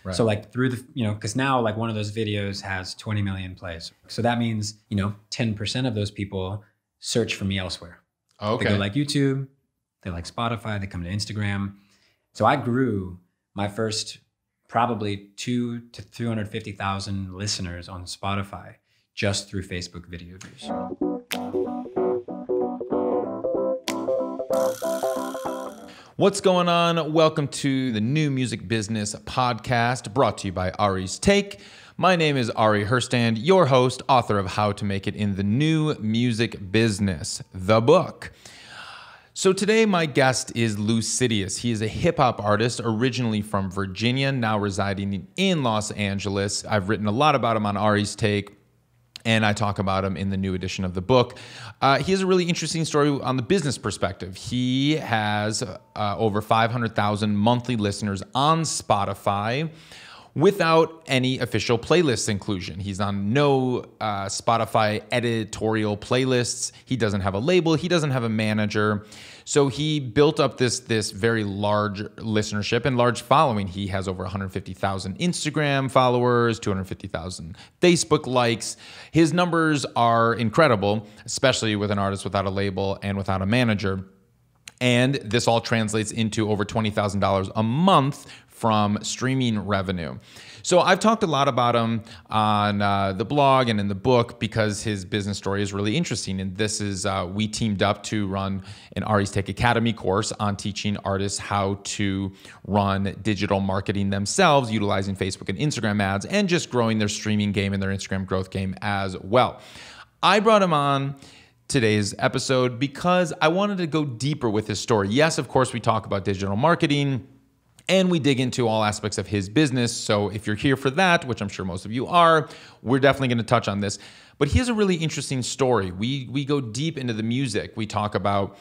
Right. So like through the, because now like one of those videos has 20 million plays. So that means, 10% of those people search for me elsewhere. Okay. They go like YouTube, they like Spotify, they come to Instagram. So I grew my first probably 200 to 350,000 listeners on Spotify just through Facebook video views. What's going on? Welcome to the New Music Business Podcast, brought to you by Ari's Take. My name is Ari Herstand, your host, author of How to Make It in the New Music Business, the book. So today my guest is Lucidious. He is a hip-hop artist originally from Virginia, now residing in Los Angeles. I've written a lot about him on Ari's Take, and I talk about him in the new edition of the book. He has a really interesting story on the business perspective. He has over 500,000 monthly listeners on Spotify without any official playlist inclusion. He's on no Spotify editorial playlists. He doesn't have a label. He doesn't have a manager. So he built up this very large listenership and large following. He has over 150,000 Instagram followers, 250,000 Facebook likes. His numbers are incredible, especially with an artist without a label and without a manager. And this all translates into over $20,000 a month from streaming revenue. So I've talked a lot about him on the blog and in the book because his business story is really interesting. And this is, we teamed up to run an Ari's Take Academy course on teaching artists how to run digital marketing themselves, utilizing Facebook and Instagram ads, and just growing their streaming game and their Instagram growth game as well. I brought him on today's episode because I wanted to go deeper with his story. Yes, of course, we talk about digital marketing, and we dig into all aspects of his business. So if you're here for that, which I'm sure most of you are, we're definitely going to touch on this. But he has a really interesting story. We go deep into the music. We talk about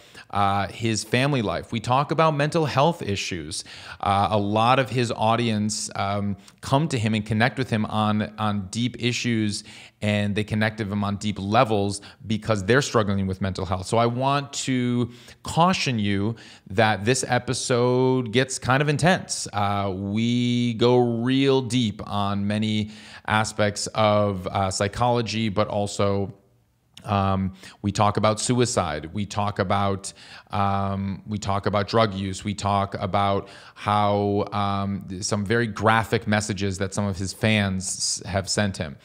his family life. We talk about mental health issues. A lot of his audience come to him and connect with him on deep issues, and they connect with him on deep levels because they're struggling with mental health. So I want to caution you that this episode gets kind of intense. We go real deep on many aspects of psychology, but also we talk about suicide. We talk about drug use. We talk about how some very graphic messages that some of his fans have sent him.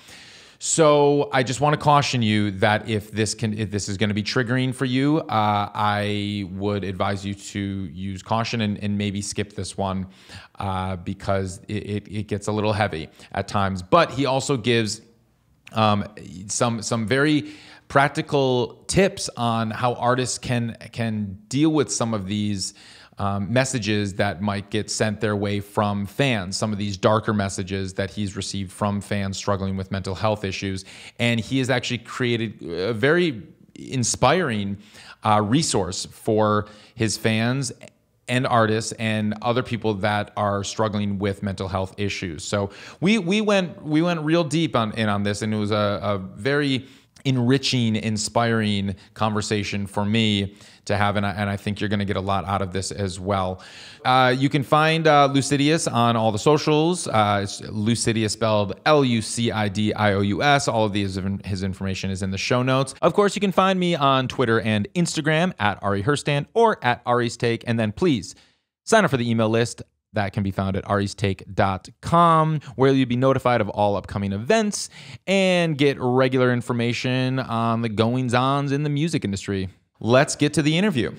So I just want to caution you that if this is going to be triggering for you, I would advise you to use caution and maybe skip this one because it gets a little heavy at times. But he also gives some very practical tips on how artists can deal with some of these messages that might get sent their way from fans, some of these darker messages that he's received from fans struggling with mental health issues. And he has actually created a very inspiring resource for his fans and artists and other people that are struggling with mental health issues. So we went real deep on this, and it was a very enriching, inspiring conversation for me to have, and I think you're going to get a lot out of this as well. You can find Lucidious on all the socials. It's Lucidious, spelled Lucidious. All of his information is in the show notes. Of course, you can find me on Twitter and Instagram at Ari Herstand or at Ari's Take, and then please sign up for the email list. That can be found at aristake.com, where you'll be notified of all upcoming events and get regular information on the goings-ons in the music industry. Let's get to the interview.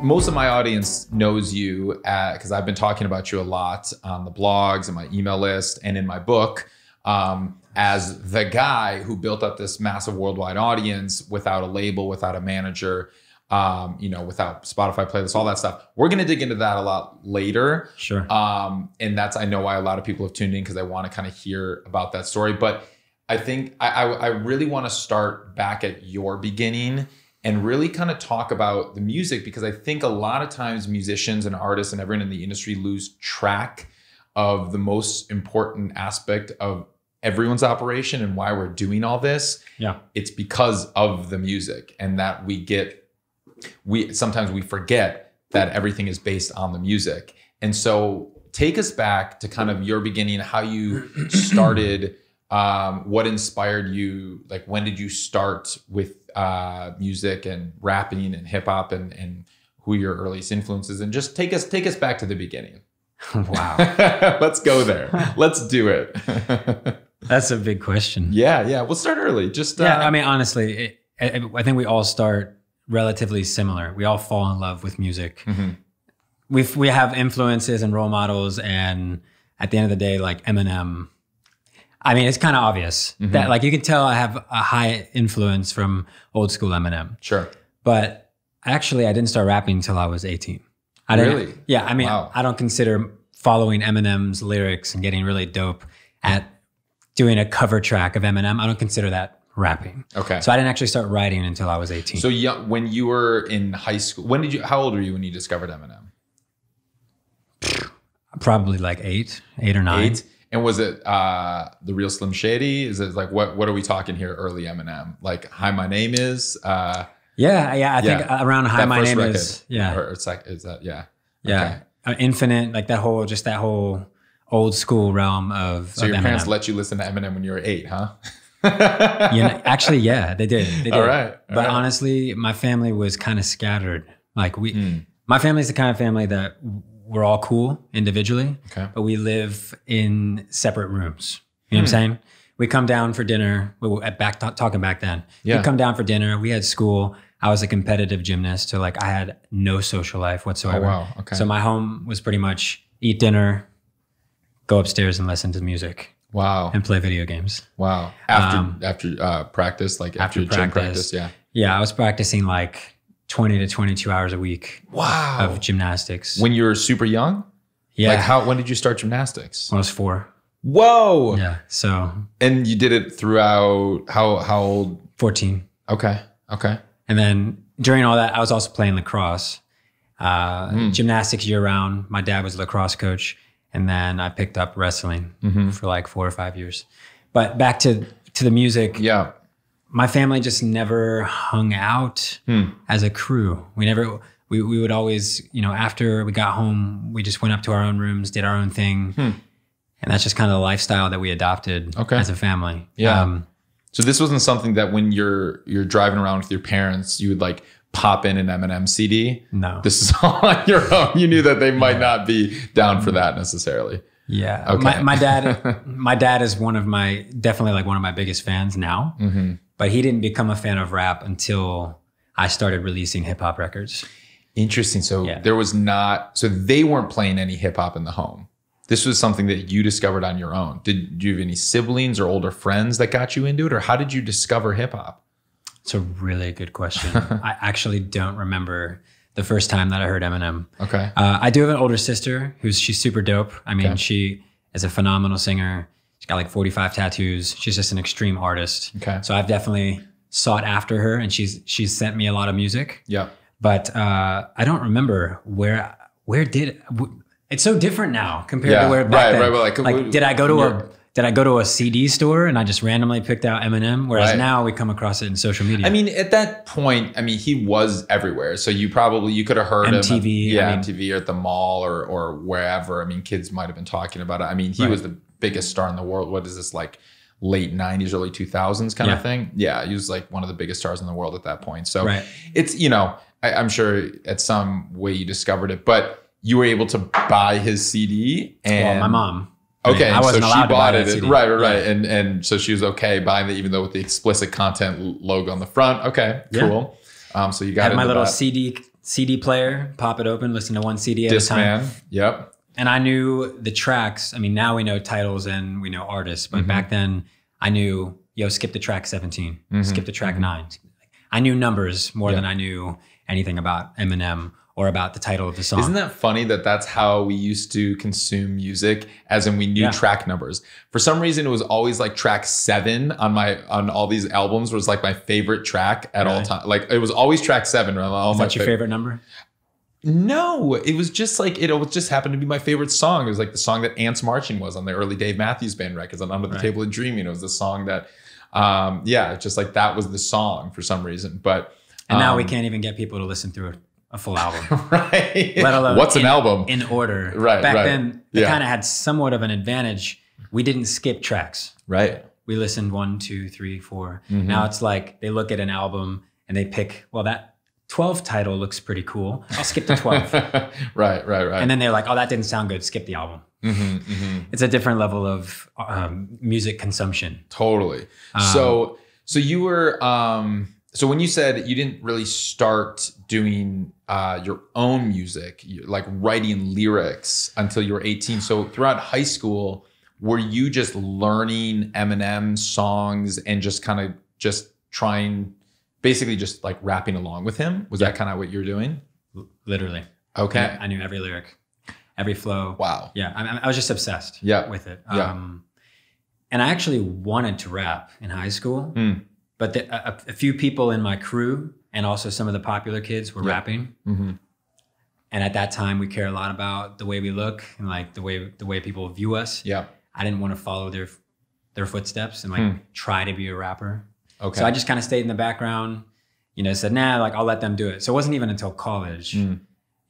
Most of my audience knows you because I've been talking about you a lot on the blogs and my email list and in my book as the guy who built up this massive worldwide audience without a label, without a manager, without Spotify playlists, all that stuff. We're going to dig into that a lot later. Sure. And that's, I know why a lot of people have tuned in because I want to kind of hear about that story. But I think I really want to start back at your beginning and really kind of talk about the music, because I think a lot of times musicians and artists and everyone in the industry lose track of the most important aspect of everyone's operation and why we're doing all this. Yeah. It's because of the music, and that sometimes we forget that everything is based on the music. And so take us back to kind of your beginning, how you started, what inspired you, like when did you start with music and rapping and hip hop, and who your earliest influences, and just take us back to the beginning. Wow. Let's go there. Let's do it. That's a big question. Yeah. We'll start early. Just I mean, honestly, I think we all start relatively similar. We all fall in love with music. We have influences and role models, and at the end of the day, like Eminem. I mean, it's kind of obvious that, like, you can tell I have a high influence from old school Eminem. Sure. But actually, I didn't start rapping until I was 18. Really? Yeah. I mean, wow. I don't consider following Eminem's lyrics and getting really dope at doing a cover track of Eminem. I don't consider that rapping. Okay. So I didn't actually start writing until I was 18. So when you were in high school, how old were you when you discovered Eminem? Probably like 8 or 9. 8? And was it the real Slim Shady? Is it like, what are we talking here? Early Eminem, like Hi, My Name Is. I think around Hi, My Name Is. Yeah. Or it's like, is that, yeah. Yeah. Okay. Infinite, like that whole old school realm of So your Eminem. parents let you listen to Eminem when you were 8, huh? Actually, yeah, they did. All right. But honestly, my family was kind of scattered. Like my family's the kind of family that we're all cool individually, but we live in separate rooms. You know what I'm saying? We come down for dinner. Talking back then, we come down for dinner. We had school. I was a competitive gymnast, so like I had no social life whatsoever. Oh, wow. Okay. So my home was pretty much eat dinner, go upstairs and listen to music. Wow. And play video games. Wow. After practice, like after gym practice, yeah. Yeah, I was practicing like 20 to 22 hours a week. Wow. Of gymnastics. When you were super young? Yeah. Like when did you start gymnastics? When I was 4. Whoa. Yeah. So. And you did it throughout how old? 14. Okay. And then during all that, I was also playing lacrosse, gymnastics year round. My dad was a lacrosse coach. And then I picked up wrestling for like 4 or 5 years. But back to the music. Yeah. My family just never hung out as a crew. We would always, after we got home, we just went up to our own rooms, did our own thing. And that's just kind of the lifestyle that we adopted as a family. Yeah. So this wasn't something that when you're driving around with your parents, you would like pop in an Eminem CD. No. This is all on your own. You knew that they might not be down for that necessarily. Yeah. Okay. My dad is definitely like one of my biggest fans now. But he didn't become a fan of rap until I started releasing hip hop records. Interesting. So they weren't playing any hip hop in the home. This was something that you discovered on your own. Did you have any siblings or older friends that got you into it? Or how did you discover hip hop? It's a really good question. I actually don't remember the first time that I heard Eminem. Okay. I do have an older sister she's super dope. I mean, she is a phenomenal singer. She's got like 45 tattoos. She's just an extreme artist. Okay. So I've definitely sought after her, and she's sent me a lot of music. Yeah. But I don't remember where it's so different now compared to where back then. Right. Like, did I go to a CD store and I just randomly picked out Eminem? Whereas now we come across it in social media. I mean, at that point, he was everywhere. So you could have heard MTV, him. MTV or at the mall or wherever. I mean, kids might have been talking about it. I mean, he was the biggest star in the world. What is this, like late 90s, early 2000s kind of thing? Yeah, he was like one of the biggest stars in the world at that point. So it's, I'm sure at some way you discovered it, but you were able to buy his CD and my mom. Okay, I wasn't allowed to buy that CD. Right. And so she was okay buying it, even though with the explicit content logo on the front. Okay, cool. So you got my little CD player, pop it open, listen to one CD at a time. Discman. Yep. And I knew the tracks. I mean, now we know titles and we know artists, but back then I knew, skip the track 17, skip the track 9. I knew numbers more than I knew anything about Eminem or about the title of the song. Isn't that funny that that's how we used to consume music, as in we knew track numbers? For some reason, it was always like track 7 on all these albums was like my favorite track at all time. Like it was always track 7. Is that your favorite number? No, it was just like, it just happened to be my favorite song. It was like the song that Ants Marching was on the early Dave Matthews Band records on Under the Table of Dreaming. It was the song that, just like that was the song for some reason. But now we can't even get people to listen through a full album. Right. Let alone what's an album in order. Right. Back right. then, they kind of had somewhat of an advantage. We didn't skip tracks. Right. We listened 1, 2, 3, 4. Mhm. Now it's like they look at an album and they pick, well, that 12 title looks pretty cool. I'll skip the 12. Right. And then they're like, oh, that didn't sound good. Skip the album. It's a different level of music consumption. Totally. So you were, so when you said you didn't really start doing your own music, like writing lyrics until you were 18. So throughout high school, were you just learning Eminem songs and just kind of just trying, basically just like rapping along with him? Was that kind of what you were doing? Literally. Okay. I knew every lyric, every flow. Wow. Yeah. I was just obsessed with it. Yeah. And I actually wanted to rap in high school, but a few people in my crew and also some of the popular kids were rapping. And at that time, we care a lot about the way we look and like the way people view us. Yeah. I didn't want to follow their footsteps and like try to be a rapper. Okay. So I just kind of stayed in the background, said, nah, like I'll let them do it. So it wasn't even until college,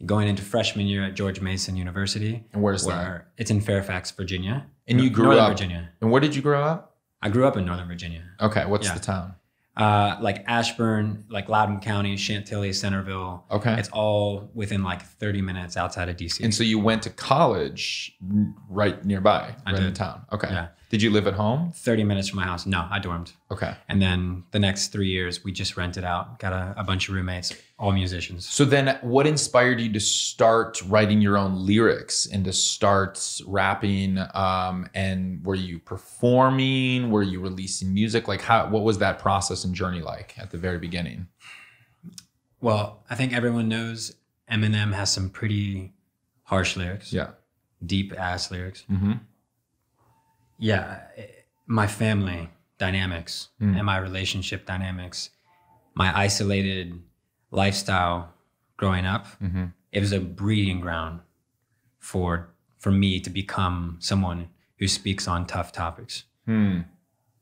going into freshman year at George Mason University. And where's that? It's in Fairfax, Virginia. And you grew Northern up? Virginia. And where did you grow up? I grew up in Northern Virginia. Okay. What's the town? Like Ashburn, like Loudoun County, Chantilly, Centerville. Okay. It's all within like 30 minutes outside of DC. And so you went to college right nearby, I right in did. town. Okay. Yeah. Did you live at home? 30 minutes from my house. No, I dormed. Okay. And then the next 3 years, we just rented out, got a bunch of roommates, all musicians. So then what inspired you to start writing your own lyrics and to start rapping? And were you performing? Were you releasing music? Like what was that process and journey like at the very beginning? Well, I think everyone knows Eminem has some pretty harsh lyrics. Yeah. Deep ass lyrics. Yeah. My family dynamics and my relationship dynamics, my isolated lifestyle growing up, it was a breeding ground for me to become someone who speaks on tough topics,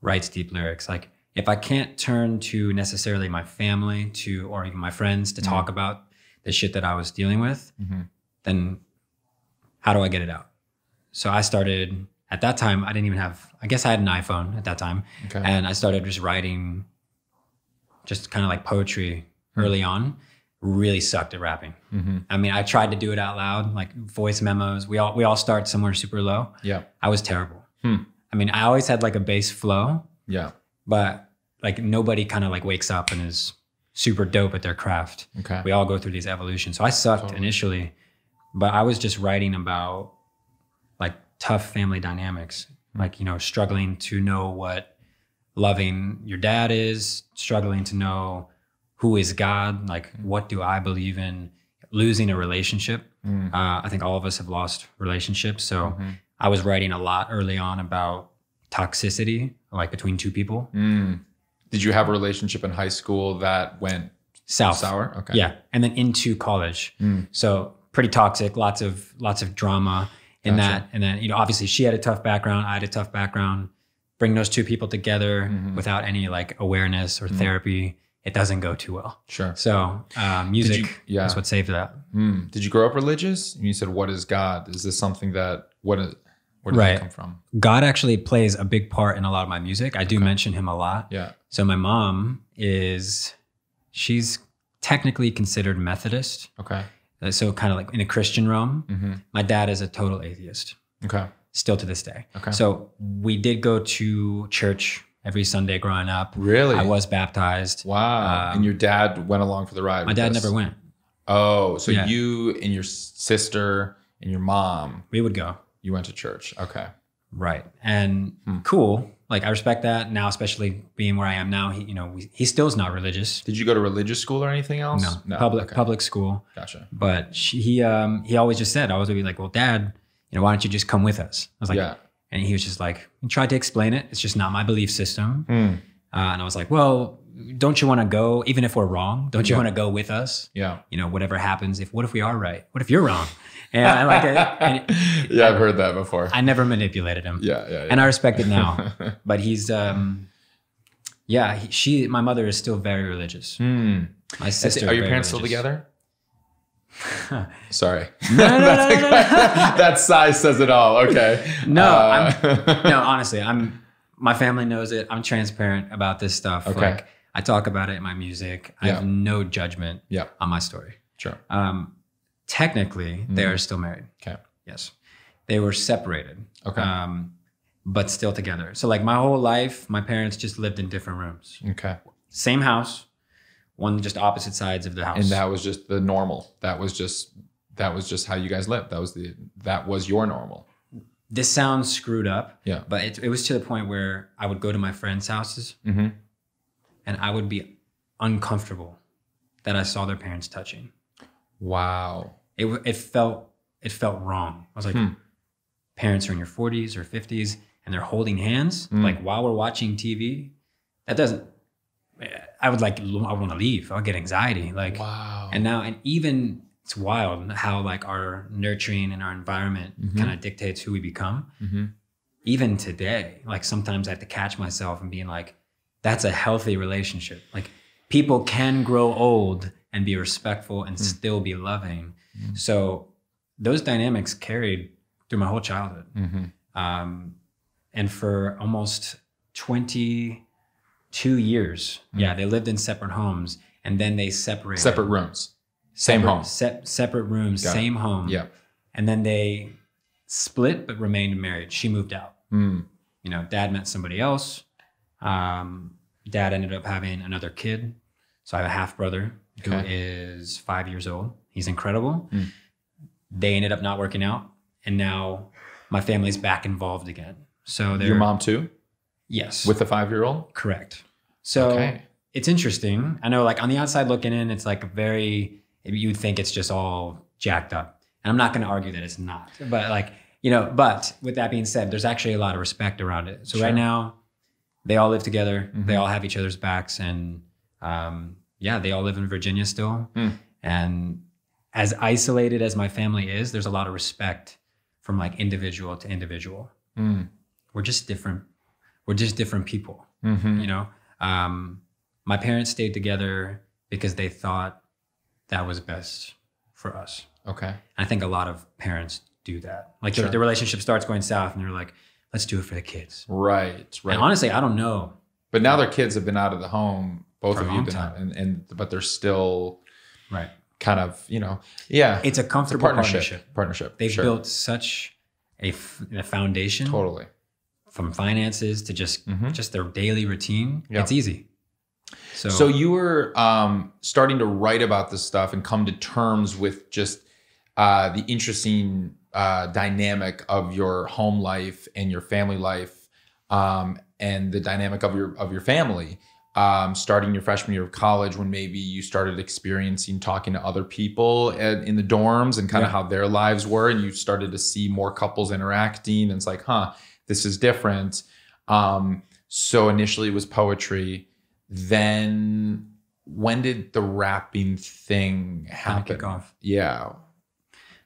writes deep lyrics. Like if I can't turn to necessarily my family or even my friends to talk about the shit that I was dealing with, then how do I get it out? So I started, at that time, I guess I had an iPhone at that time. Okay. And I started just writing just kind of like poetry early on. Really sucked at rapping. I mean, I tried to do it out loud, like voice memos. We all start somewhere super low. Yeah. I was terrible. I mean, I always had like a bass flow. Yeah. But like nobody kind of like wakes up and is super dope at their craft. Okay. We all go through these evolutions. So I sucked initially, but I was just writing about like tough family dynamics, like, struggling to know what loving your dad is, struggling to know who is God, like what do I believe in, losing a relationship. I think all of us have lost relationships. So I was writing a lot early on about toxicity, like between two people. Did you have a relationship in high school that went sour? Okay. Yeah. And then into college. So pretty toxic, lots of drama in that. And then, obviously she had a tough background. I had a tough background. Bring those two people together without any like awareness or therapy, it doesn't go too well. Sure. So music is what saved that. Did you grow up religious? You said, what is God? Is this something that, where does that come from? God actually plays a big part in a lot of my music. I do mention him a lot. Yeah. So my mom she's technically considered Methodist. Okay. So kind of like in a Christian realm. My dad is a total atheist. Okay. Still to this day. Okay. So we did go to church every Sunday growing up. Really? I was baptized. Wow. And your dad went along for the ride? My dad never went. Oh, so you and your sister and your mom. We would go. You went to church. Okay. Right. And cool. Like I respect that now, especially being where I am now. He still is not religious. Did you go to religious school or anything else? No. Public school. Gotcha. But he always just said, I was always like, well, Dad, why don't you just come with us? I was like, and he was just like, he tried to explain it. It's just not my belief system. And I was like, well, don't you want to go, even if we're wrong? Don't you want to go with us? Yeah. Whatever happens, what if we are right? What if you're wrong? And I like it. Yeah, I've heard that before. I never manipulated him. Yeah. And I respect it now. But he's, my mother is still very religious. My sister. Are your parents still together? Sorry. No, That size says it all. Okay. No, honestly, my family knows it. I'm transparent about this stuff. Okay. Like I talk about it in my music. I have no judgment on my story. Sure. Technically, they are still married. Okay. Yes. They were separated. Okay. But still together. So like my whole life, my parents just lived in different rooms. Okay. Same house, one just opposite sides of the house. And that was just the normal. That was just how you guys lived. That was your normal. This sounds screwed up. Yeah. But it was to the point where I would go to my friends' houses and I would be uncomfortable that I saw their parents touching. Wow. It felt wrong. I was like, parents are in your 40s or 50s and they're holding hands like while we're watching TV. That doesn't. I want to leave. I'll get anxiety. Like, wow. And even it's wild how like our nurturing and our environment kind of dictates who we become. Even today, like sometimes I have to catch myself and being like, that's a healthy relationship. Like people can grow old and be respectful and still be loving. So those dynamics carried through my whole childhood. And for almost 22 years, they lived in separate homes and then they separated. Separate rooms. Same home. Separate rooms, same home. Yeah. And then they split but remained married. She moved out. You know, dad met somebody else. Dad ended up having another kid. So I have a half brother who is 5 years old. He's incredible. They ended up not working out. And now my family's back involved again. So your mom too? Yes. With the 5-year-old? Correct. So it's interesting. I know like on the outside looking in, it's like you'd think it's just all jacked up. And I'm not going to argue that it's not. But like, you know, but with that being said, there's actually a lot of respect around it. So right now, they all live together. They all have each other's backs. And they all live in Virginia still. And as isolated as my family is, there's a lot of respect from like individual to individual. We're just different. We're just different people, you know? My parents stayed together because they thought that was best for us. Okay. And I think a lot of parents do that. Like the relationship starts going south and they're like, let's do it for the kids. Right. And honestly, I don't know. But now their kids have been out of the home, both of you, but they're still kind of, you know, it's a comfortable partnership. They've built such a foundation. Totally. From finances to just their daily routine. It's easy. So you were starting to write about this stuff and come to terms with just the interesting dynamic of your home life and your family life, and the dynamic of your family. Starting your freshman year of college, when maybe you started experiencing talking to other people in the dorms and kind of how their lives were, and you started to see more couples interacting, and it's like, this is different. So initially it was poetry. Then when did the rapping thing happen? Kick off. Yeah.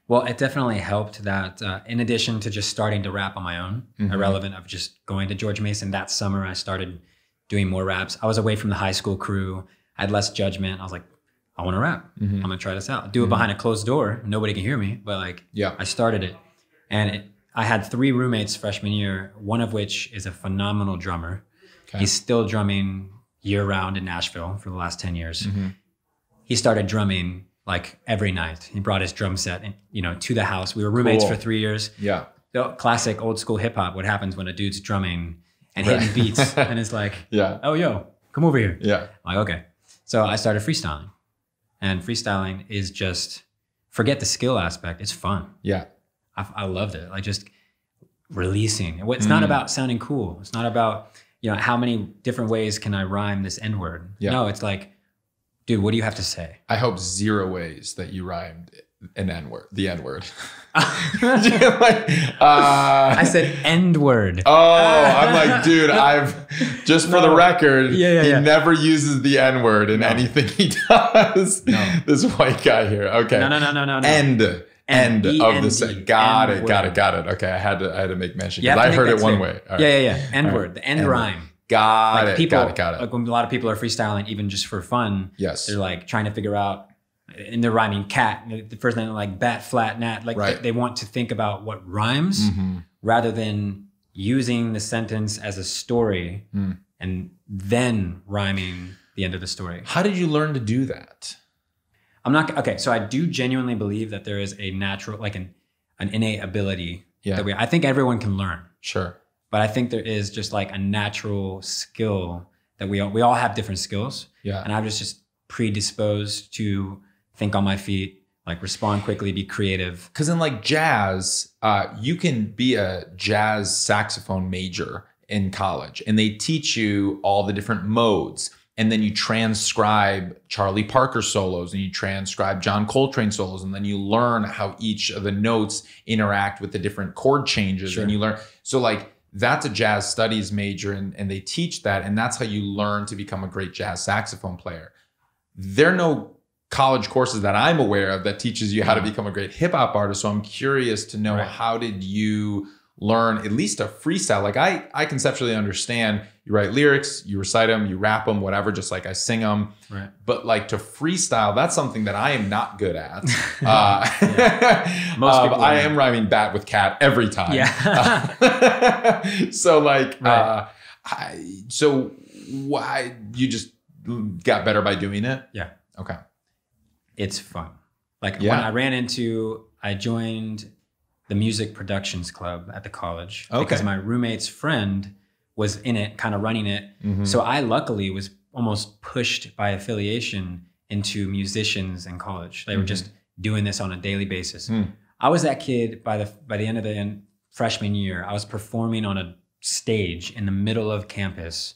Well, it definitely helped that in addition to just starting to rap on my own, irrelevant of just going to George Mason, that summer I started doing more raps. I was away from the high school crew. I had less judgment. I was like, I want to rap. I'm going to try this out. Do it behind a closed door. Nobody can hear me, but like, I started it. And I had 3 roommates freshman year, one of which is a phenomenal drummer. He's still drumming year round in Nashville for the last 10 years. He started drumming like every night. He brought his drum set, to the house. We were roommates for 3 years. Yeah. So classic old school hip hop. What happens when a dude's drumming and hitting beats and it's like, oh, yo, come over here. Yeah. I'm like, okay. So I started freestyling, and freestyling is just, forget the skill aspect. It's fun. Yeah. I loved it. Like just releasing. It's not about sounding cool. It's not about, how many different ways can I rhyme this N-word? Yeah. No, it's like, dude, what do you have to say? I hope 0 ways that you rhymed an N-word, the N-word. I said N-word. Oh, I'm like, dude, just for the record, he never uses the N-word in anything he does. No. This white guy here. Okay. No. End of the set. Got it. Okay, I had to make mention because I heard it one way. Right. Yeah. N-word, the end rhyme. Got it. Like when a lot of people are freestyling, even just for fun, they're like trying to figure out, and they're rhyming cat. The first thing like bat, flat, nat. Like Right. they want to think about what rhymes rather than using the sentence as a story and then rhyming the end of the story. How did you learn to do that? Okay. So I do genuinely believe that there is a natural, like an innate ability that I think everyone can learn. Sure. But I think there is just like a natural skill that we all have different skills. Yeah. And I was just predisposed to think on my feet, like respond quickly, be creative. Because in like jazz, you can be a jazz saxophone major in college and they teach you all the different modes. And then you transcribe Charlie Parker solos and you transcribe John Coltrane solos. And then you learn how each of the notes interact with the different chord changes. Sure. And you learn. So like that's a jazz studies major and they teach that. And that's how you learn to become a great jazz saxophone player. There are no college courses that I'm aware of that teaches you how to become a great hip hop artist. So I'm curious to know, how did you learn at least a freestyle? Like I conceptually understand you write lyrics, you recite them, you rap them, whatever, just like I sing them. Right. But like to freestyle, that's something that I am not good at. Most people I am rhyming bat with cat every time. Yeah. So like, so why you just got better by doing it? Yeah. Okay. It's fun. Like when I joined the music productions club at the college because my roommate's friend was in it, kind of running it. So I luckily was almost pushed by affiliation into musicians in college. They were just doing this on a daily basis. I was that kid by the end of the freshman year. I was performing on a stage in the middle of campus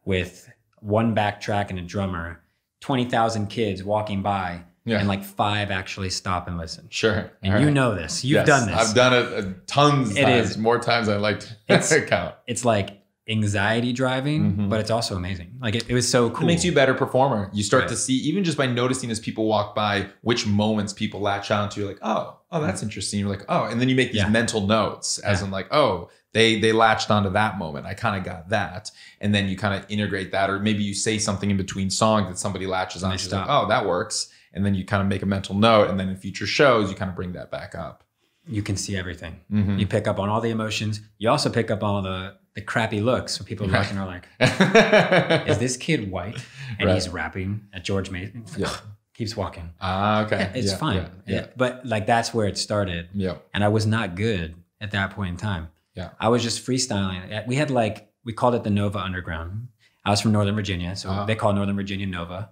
with one backtrack and a drummer, 20,000 kids walking by. Yeah. And like 5 actually stop and listen. Sure. And you know this. You've done this. I've done it tons of times. More times than I like to count. It's like anxiety driving, but it's also amazing. Like it was so cool. It makes you a better performer. You start to see, even just by noticing as people walk by, which moments people latch onto. You're like, oh, that's interesting. You're like, oh. And then you make these mental notes as in like, oh, they latched onto that moment. I kind of got that. And then you kind of integrate that. Or maybe you say something in between songs that somebody latches on. She's like, oh, that works. And then you kind of make a mental note. And then in future shows, you kind of bring that back up. You can see everything. You pick up on all the emotions. You also pick up on the crappy looks when people are looking are like, is this kid white? And he's rapping at George Mason. Keeps walking. Okay. It's fine. But like that's where it started. Yeah. And I was not good at that point in time. Yeah. I was just freestyling. We had we called it the Nova Underground. I was from Northern Virginia, so they call Northern Virginia Nova.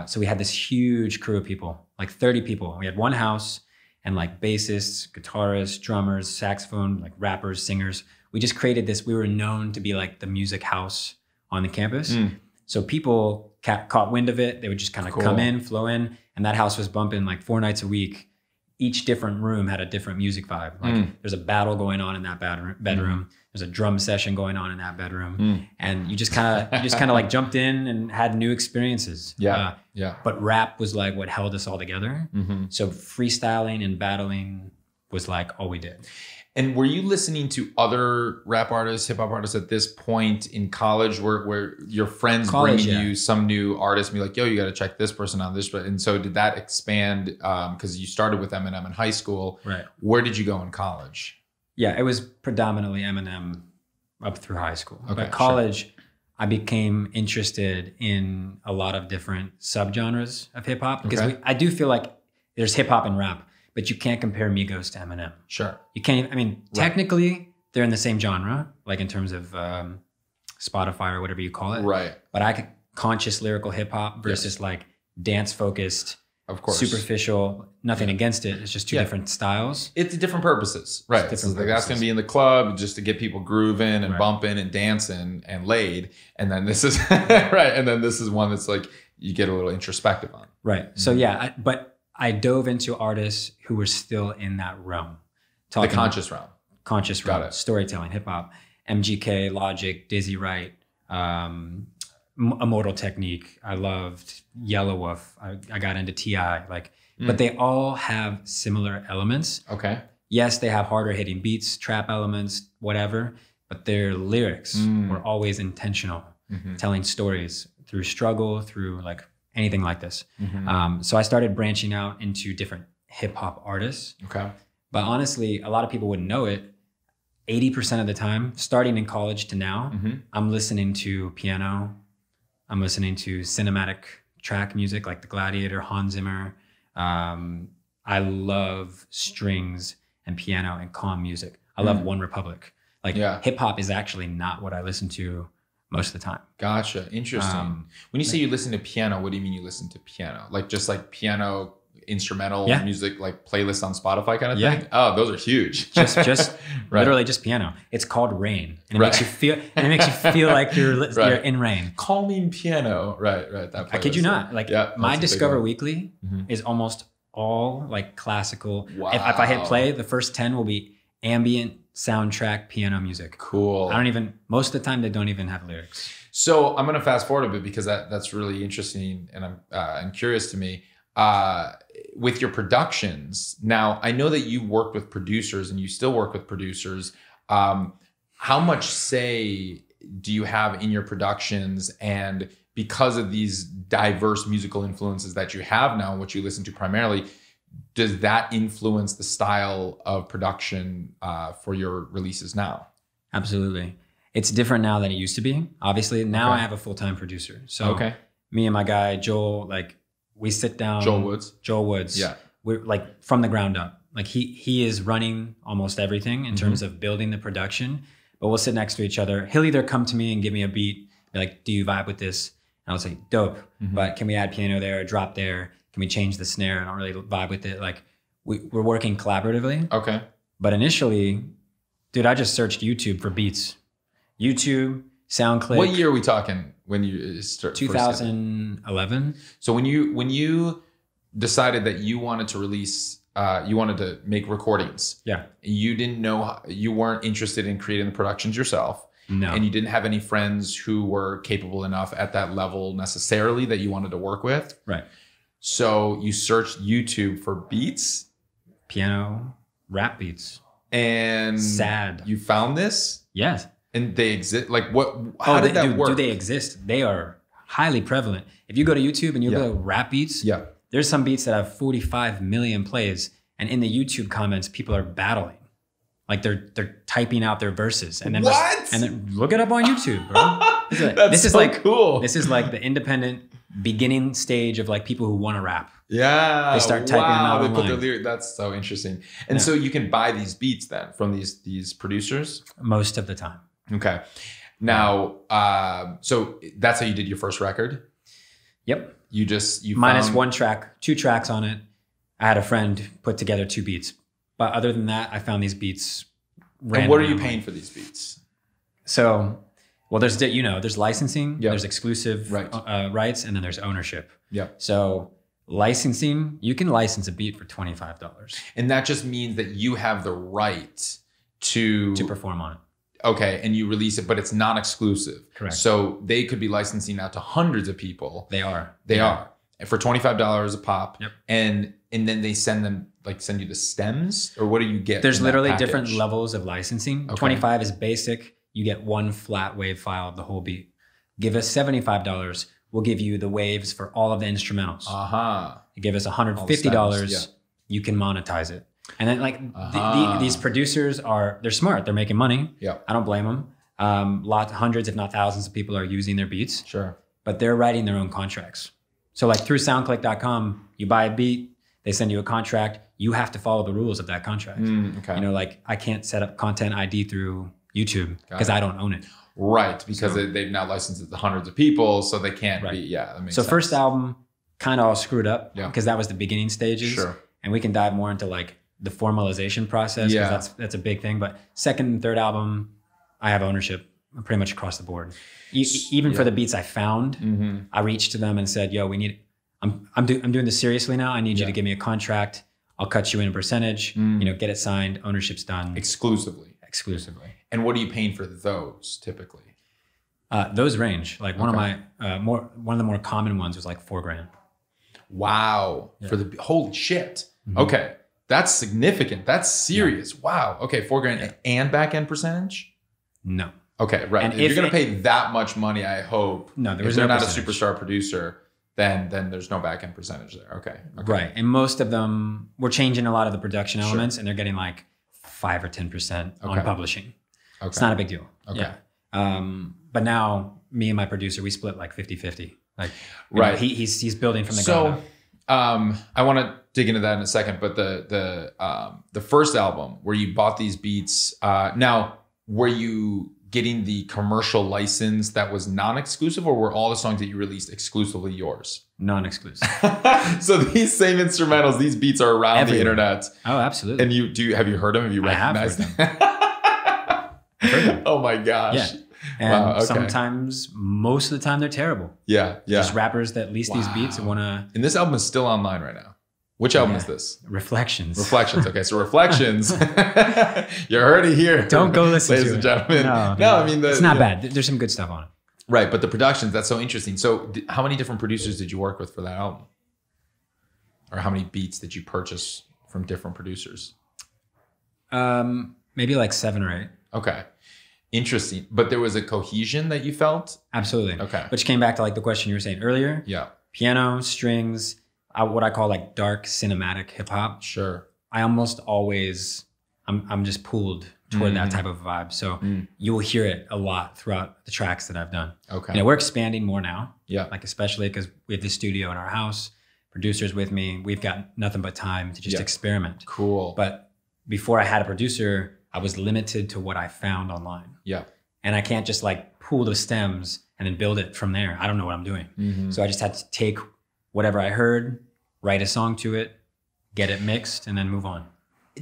So we had this huge crew of people, like 30 people. We had one house and like bassists, guitarists, drummers, saxophone, like rappers, singers. We just created this. We were known to be like the music house on the campus. So people caught wind of it. They would just kind of come in, flow in. And that house was bumping like 4 nights a week. Each different room had a different music vibe. Like there's a battle going on in that bedroom. There's a drum session going on in that bedroom. And you just kind of like jumped in and had new experiences. But rap was like what held us all together. So freestyling and battling was like all we did. And were you listening to other rap artists, hip hop artists at this point in college where your friends bring you some new artist and be like, yo, you got to check this person out, this. And so did that expand? Because you started with Eminem in high school. Right. Where did you go in college? Yeah, it was predominantly Eminem up through high school. Okay, but college, I became interested in a lot of different subgenres of hip hop because I do feel like there's hip hop and rap. But you can't compare Migos to Eminem. Sure. You can't, technically they're in the same genre, like in terms of Spotify or whatever you call it. Right. But I could conscious lyrical hip hop versus like dance focused, of course, superficial, nothing against it. It's just two different styles. It's different purposes. Right. Different purposes. Like that's going to be in the club just to get people grooving and bumping and dancing and laid. And then this is, And then this is one that's like, you get a little introspective on. Right. So I dove into artists who were still in that realm. The conscious realm. Conscious realm. Storytelling, hip hop. MGK, Logic, Dizzy Wright, Immortal Technique. I loved Yellow Wolf. I got into T.I. But they all have similar elements. Okay. Yes, they have harder hitting beats, trap elements, whatever. But their lyrics were always intentional, telling stories through struggle, through like anything like this. So I started branching out into different hip hop artists. Okay. But honestly, a lot of people wouldn't know it. 80% of the time, starting in college to now, I'm listening to piano. I'm listening to cinematic track music like The Gladiator, Hans Zimmer. I love strings and piano and calm music. I love One Republic. Like hip hop is actually not what I listen to most of the time. Gotcha. Interesting. When you say you listen to piano, what do you mean you listen to piano? Like just like piano instrumental music, like playlists on Spotify kind of thing? Oh, those are huge. Just literally just piano. It's called Rain. And it makes you feel like you're in rain. Calming piano. Right. I kid you not. Like my Discover Weekly is almost all like classical. Wow. If I hit play, the first 10 will be ambient soundtrack piano music. Cool. Most of the time they don't even have lyrics. So I'm going to fast forward a bit because that's really interesting and I'm curious to me. With your productions, now I know that you worked with producers and you still work with producers. How much say do you have in your productions? And because of these diverse musical influences that you have now, what you listen to primarily, does that influence the style of production for your releases now? Absolutely. It's different now than it used to be. Obviously, now I have a full-time producer. So me and my guy, Joel, like we sit down. Joel Woods. Yeah. We're like from the ground up. Like he is running almost everything in terms of building the production, but we'll sit next to each other. He'll either come to me and give me a beat, be like, do you vibe with this? And I'll say, dope, but can we add piano there, drop there? Can we change the snare? I don't really vibe with it. Like we're working collaboratively. Okay. But initially, dude, I just searched YouTube for beats. YouTube, SoundCloud. What year are we talking when you start? 2011. So when you decided that you wanted to release, you wanted to make recordings. Yeah. You didn't know, you weren't interested in creating the productions yourself. No. And you didn't have any friends who were capable enough at that level necessarily that you wanted to work with. Right. So you searched YouTube for beats, piano, rap beats, and sad. You found this? Yes. And they exist. Like what? How did that work? Do they exist? They are highly prevalent. If you go to YouTube and you go rap beats, there's some beats that have 45 million plays, and in the YouTube comments, people are battling. Like they're typing out their verses, and then look it up on YouTube, bro. This is like cool. This is like the independent beginning stage of like people who want to rap. Yeah, they start typing them out online. Put their lyrics. That's so interesting. And so you can buy these beats then from these producers most of the time. Okay. Now, so that's how you did your first record. Yep. You minus found... one track, 2 tracks on it. I had a friend put together 2 beats. But other than that, I found these beats randomly. And what are you paying for these beats? So, well, there's licensing, there's exclusive rights, and then there's ownership. Yeah. So licensing, you can license a beat for $25. And that just means that you have the right to perform on it. Okay, and you release it, but it's not exclusive. Correct. So they could be licensing out to hundreds of people. They are. They are. For $25 a pop. Yep. And then they send you the stems, or what do you get? There's literally different levels of licensing. Okay. 25 is basic. You get 1 flat wave file of the whole beat. Give us $75. We'll give you the waves for all of the instrumentals. You give us $150. You can monetize it. And then these producers they're smart. They're making money. Yeah. I don't blame them. Hundreds, if not thousands of people are using their beats. Sure. But they're writing their own contracts. So like through SoundCloud.com, you buy a beat, they send you a contract. You have to follow the rules of that contract. Okay. You know, like I can't set up content ID through YouTube because I don't own it. Right. Because they've now licensed it to hundreds of people. So they can't be, that makes sense. First album kind of all screwed up because that was the beginning stages. Sure. And we can dive more into like the formalization process because that's a big thing. But second and third album, I have ownership pretty much across the board. Even for the beats I found, I reached to them and said, yo, I'm doing this seriously now. I need you to give me a contract. I'll cut you in a percentage, get it signed, ownership's done. Exclusively. And what are you paying for those typically? Those range. Like one of the more common ones was like $4,000. Wow. Yeah. For the holy shit. Okay. That's significant. That's serious. Yeah. Wow. Okay. $4,000 and back end percentage? No. Okay. Right. And if you're going to pay that much money, I hope. No, if they're not a superstar producer, then there's no back end percentage there. Okay. Right. And most of them, we're changing a lot of the production elements, and they're getting like 5 or 10% on publishing. Okay. It's not a big deal. Okay. Yeah. But now me and my producer, we split like 50-50. Like, right. He's building from the ground up. I want to dig into that in a second, but the first album where you bought these beats, now were you getting the commercial license that was non-exclusive, or were all the songs that you released exclusively yours? Non-exclusive. So these same instrumentals, these beats are around the internet. Oh, absolutely. And have you heard them? Have you recognized them? Heard them. Oh my gosh. Yeah. And sometimes, most of the time, they're terrible. Yeah. Just rappers that lease these beats and want to. And this album is still online right now. Which album is this? Reflections. Okay, so Reflections. You heard it here. Don't go listen to it. Ladies and gentlemen. No, I mean, it's not bad. There's some good stuff on it. Right, but the productions, that's so interesting. So how many different producers did you work with for that album? Or how many beats did you purchase from different producers? Maybe like 7 or 8. Okay. Interesting. But there was a cohesion that you felt? Absolutely. Okay. Which came back to like the question you were saying earlier. Yeah. Piano, strings, what I call like dark cinematic hip hop. Sure. I almost always, I'm just pulled toward that type of vibe. So you will hear it a lot throughout the tracks that I've done. Okay. We're expanding more now. Yeah. Like especially because we have the studio in our house, producers with me. We've got nothing but time to just experiment. Cool. But before I had a producer, I was limited to what I found online. Yeah. And I can't just like pull the stems and then build it from there. I don't know what I'm doing. So I just had to take whatever I heard, write a song to it, get it mixed, and then move on.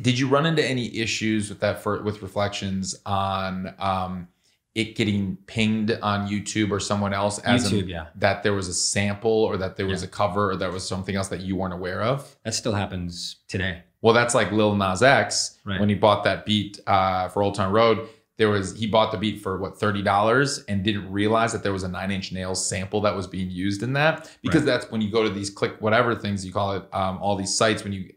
Did you run into any issues with that with Reflections on it getting pinged on YouTube or someone else as that there was a sample or that there was a cover or there was something else that you weren't aware of? That still happens today. Well, that's like Lil Nas X when he bought that beat for Old Town Road. He bought the beat for what, $30 and didn't realize that there was a 9 Inch Nails sample that was being used in that, because that's when you go to these click whatever things you call it, all these sites, when you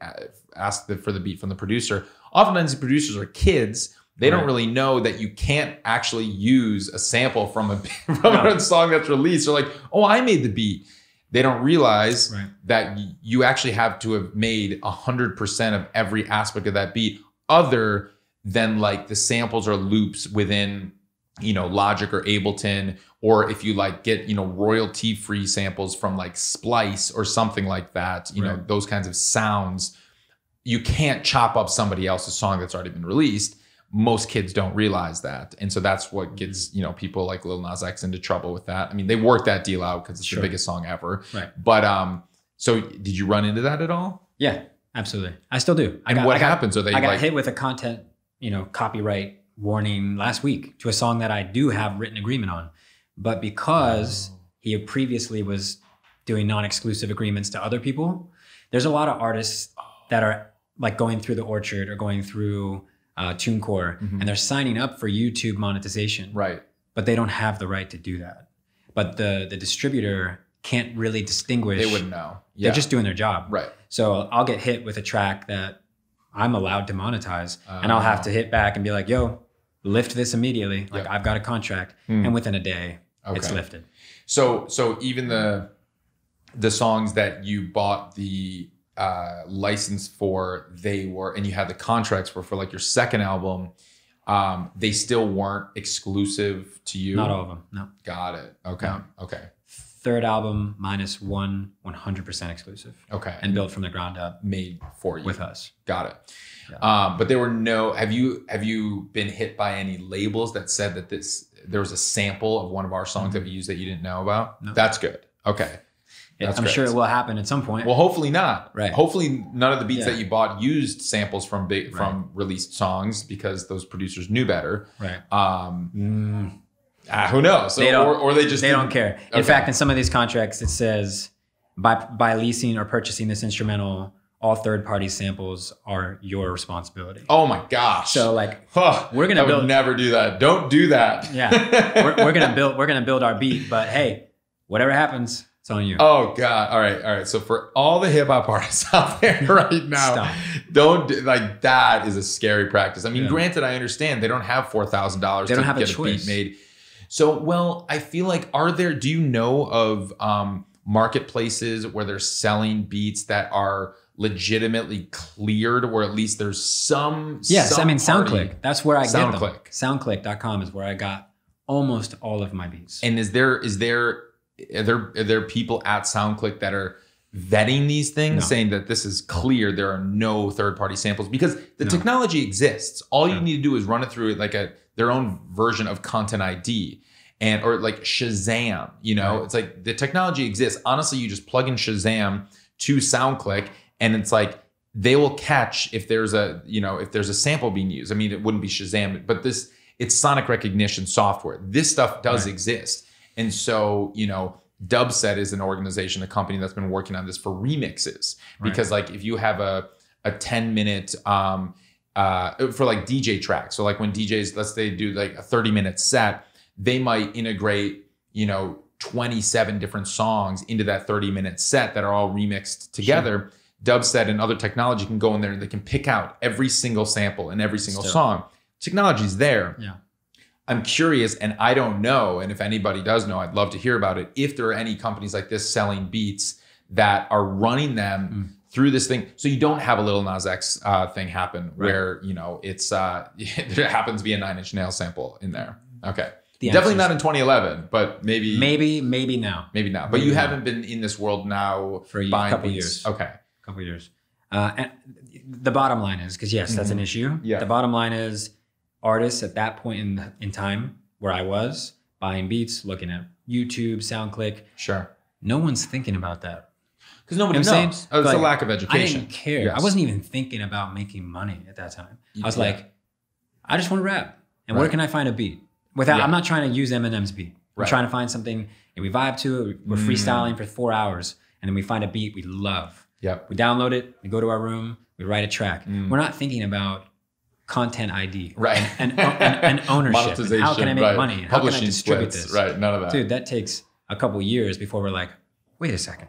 ask for the beat from the producer, oftentimes the producers are kids. They don't really know that you can't actually use a sample from a song that's released. They're like, oh, I made the beat. They don't realize that you actually have to have made 100% of every aspect of that beat, other than like the samples or loops within, Logic or Ableton, or if you like get, royalty free samples from like Splice or something like that, those kinds of sounds. You can't chop up somebody else's song that's already been released. Most kids don't realize that. And so that's what gets, people like Lil Nas X into trouble with that. I mean, they worked that deal out because it's the biggest song ever. Right. But so did you run into that at all? Yeah, absolutely. I still do. What happens? Are they I got hit with a content, copyright warning last week to a song that I do have written agreement on. But because he previously was doing non-exclusive agreements to other people, there's a lot of artists that are like going through the Orchard or going through TuneCore, and they're signing up for YouTube monetization. Right. But they don't have the right to do that. But the distributor can't really distinguish. They wouldn't know. Yeah. They're just doing their job. Right. So I'll get hit with a track that I'm allowed to monetize, and I'll have to hit back and be like, yo, lift this immediately. Like I've got a contract. And within a day, it's lifted. So even the songs that you bought the license for, and you had the contracts for like your second album, they still weren't exclusive to you? Not all of them, no. Got it. Okay. No. Okay. Third album minus one, 100% exclusive. Okay. And built from the ground up. Made for you. With us. Got it. Yeah. But there were have you been hit by any labels that said that there was a sample of one of our songs that we used that you didn't know about? No. That's good. Okay. I'm sure it will happen at some point. Well, hopefully not. Right. Hopefully none of the beats that you bought used samples from released songs, because those producers knew better. Right. Who knows? So, or they don't care. Okay. In fact, in some of these contracts, it says by leasing or purchasing this instrumental, all third-party samples are your responsibility. Oh my gosh! So like, we're gonna build. Never do that. Don't do that. Yeah, we're gonna build our beat, but hey, whatever happens, it's on you. Oh God! All right. So for all the hip hop artists out there right now, don't do, like that is a scary practice. I mean, granted, I understand they don't have $4,000 to get a beat made. So, well, I feel like do you know of marketplaces where they're selling beats that are legitimately cleared, or at least there's some. Yes, some I mean party- SoundClick. That's where I get them. SoundClick. SoundClick.com is where I got almost all of my beats. And are there people at SoundClick that are vetting these things, saying that this is clear, there are no third-party samples? Because the technology exists. All you need to do is run it through like their own version of Content ID, or like Shazam. It's like the technology exists. Honestly, you just plug in Shazam to SoundClick, and it's like they will catch if there's a sample being used. I mean, it wouldn't be Shazam, but it's sonic recognition software. This stuff does exist. And so, Dubset is an organization, a company that's been working on this for remixes. Because like if you have a 10-minute for like DJ tracks. So like when DJs, let's say do like a 30-minute set, they might integrate, 27 different songs into that 30-minute set that are all remixed together. Sure. Dubset and other technology can go in there and they can pick out every single sample and every single song. Technology's there. Yeah. I'm curious, and I don't know, and if anybody does know, I'd love to hear about it. If there are any companies like this selling beats that are running them through this thing, so you don't have a Lil Nas X thing happen where it's it happens to be a 9 Inch Nails sample in there. Okay, definitely not in 2011, but maybe now. But you haven't been in this world now for a couple years. Okay, a couple years. And the bottom line is, because yes, that's an issue. Yeah. The bottom line is, artists at that point in time where I was buying beats, looking at YouTube, SoundClick. Sure. No one's thinking about that. Because nobody knows. It's a lack of education. I didn't care. Yes. I wasn't even thinking about making money at that time. I was like, I just want to rap. And where can I find a beat? I'm not trying to use Eminem's beat. I'm trying to find something and we vibe to it. We're freestyling for 4 hours and then we find a beat we love. Yep. We download it, we go to our room, we write a track. We're not thinking about Content ID, and ownership. Monetization, and how can I make money? How Publishing can I distribute splits, this? Right, none of that. Dude, that takes a couple years before we're like, wait a second,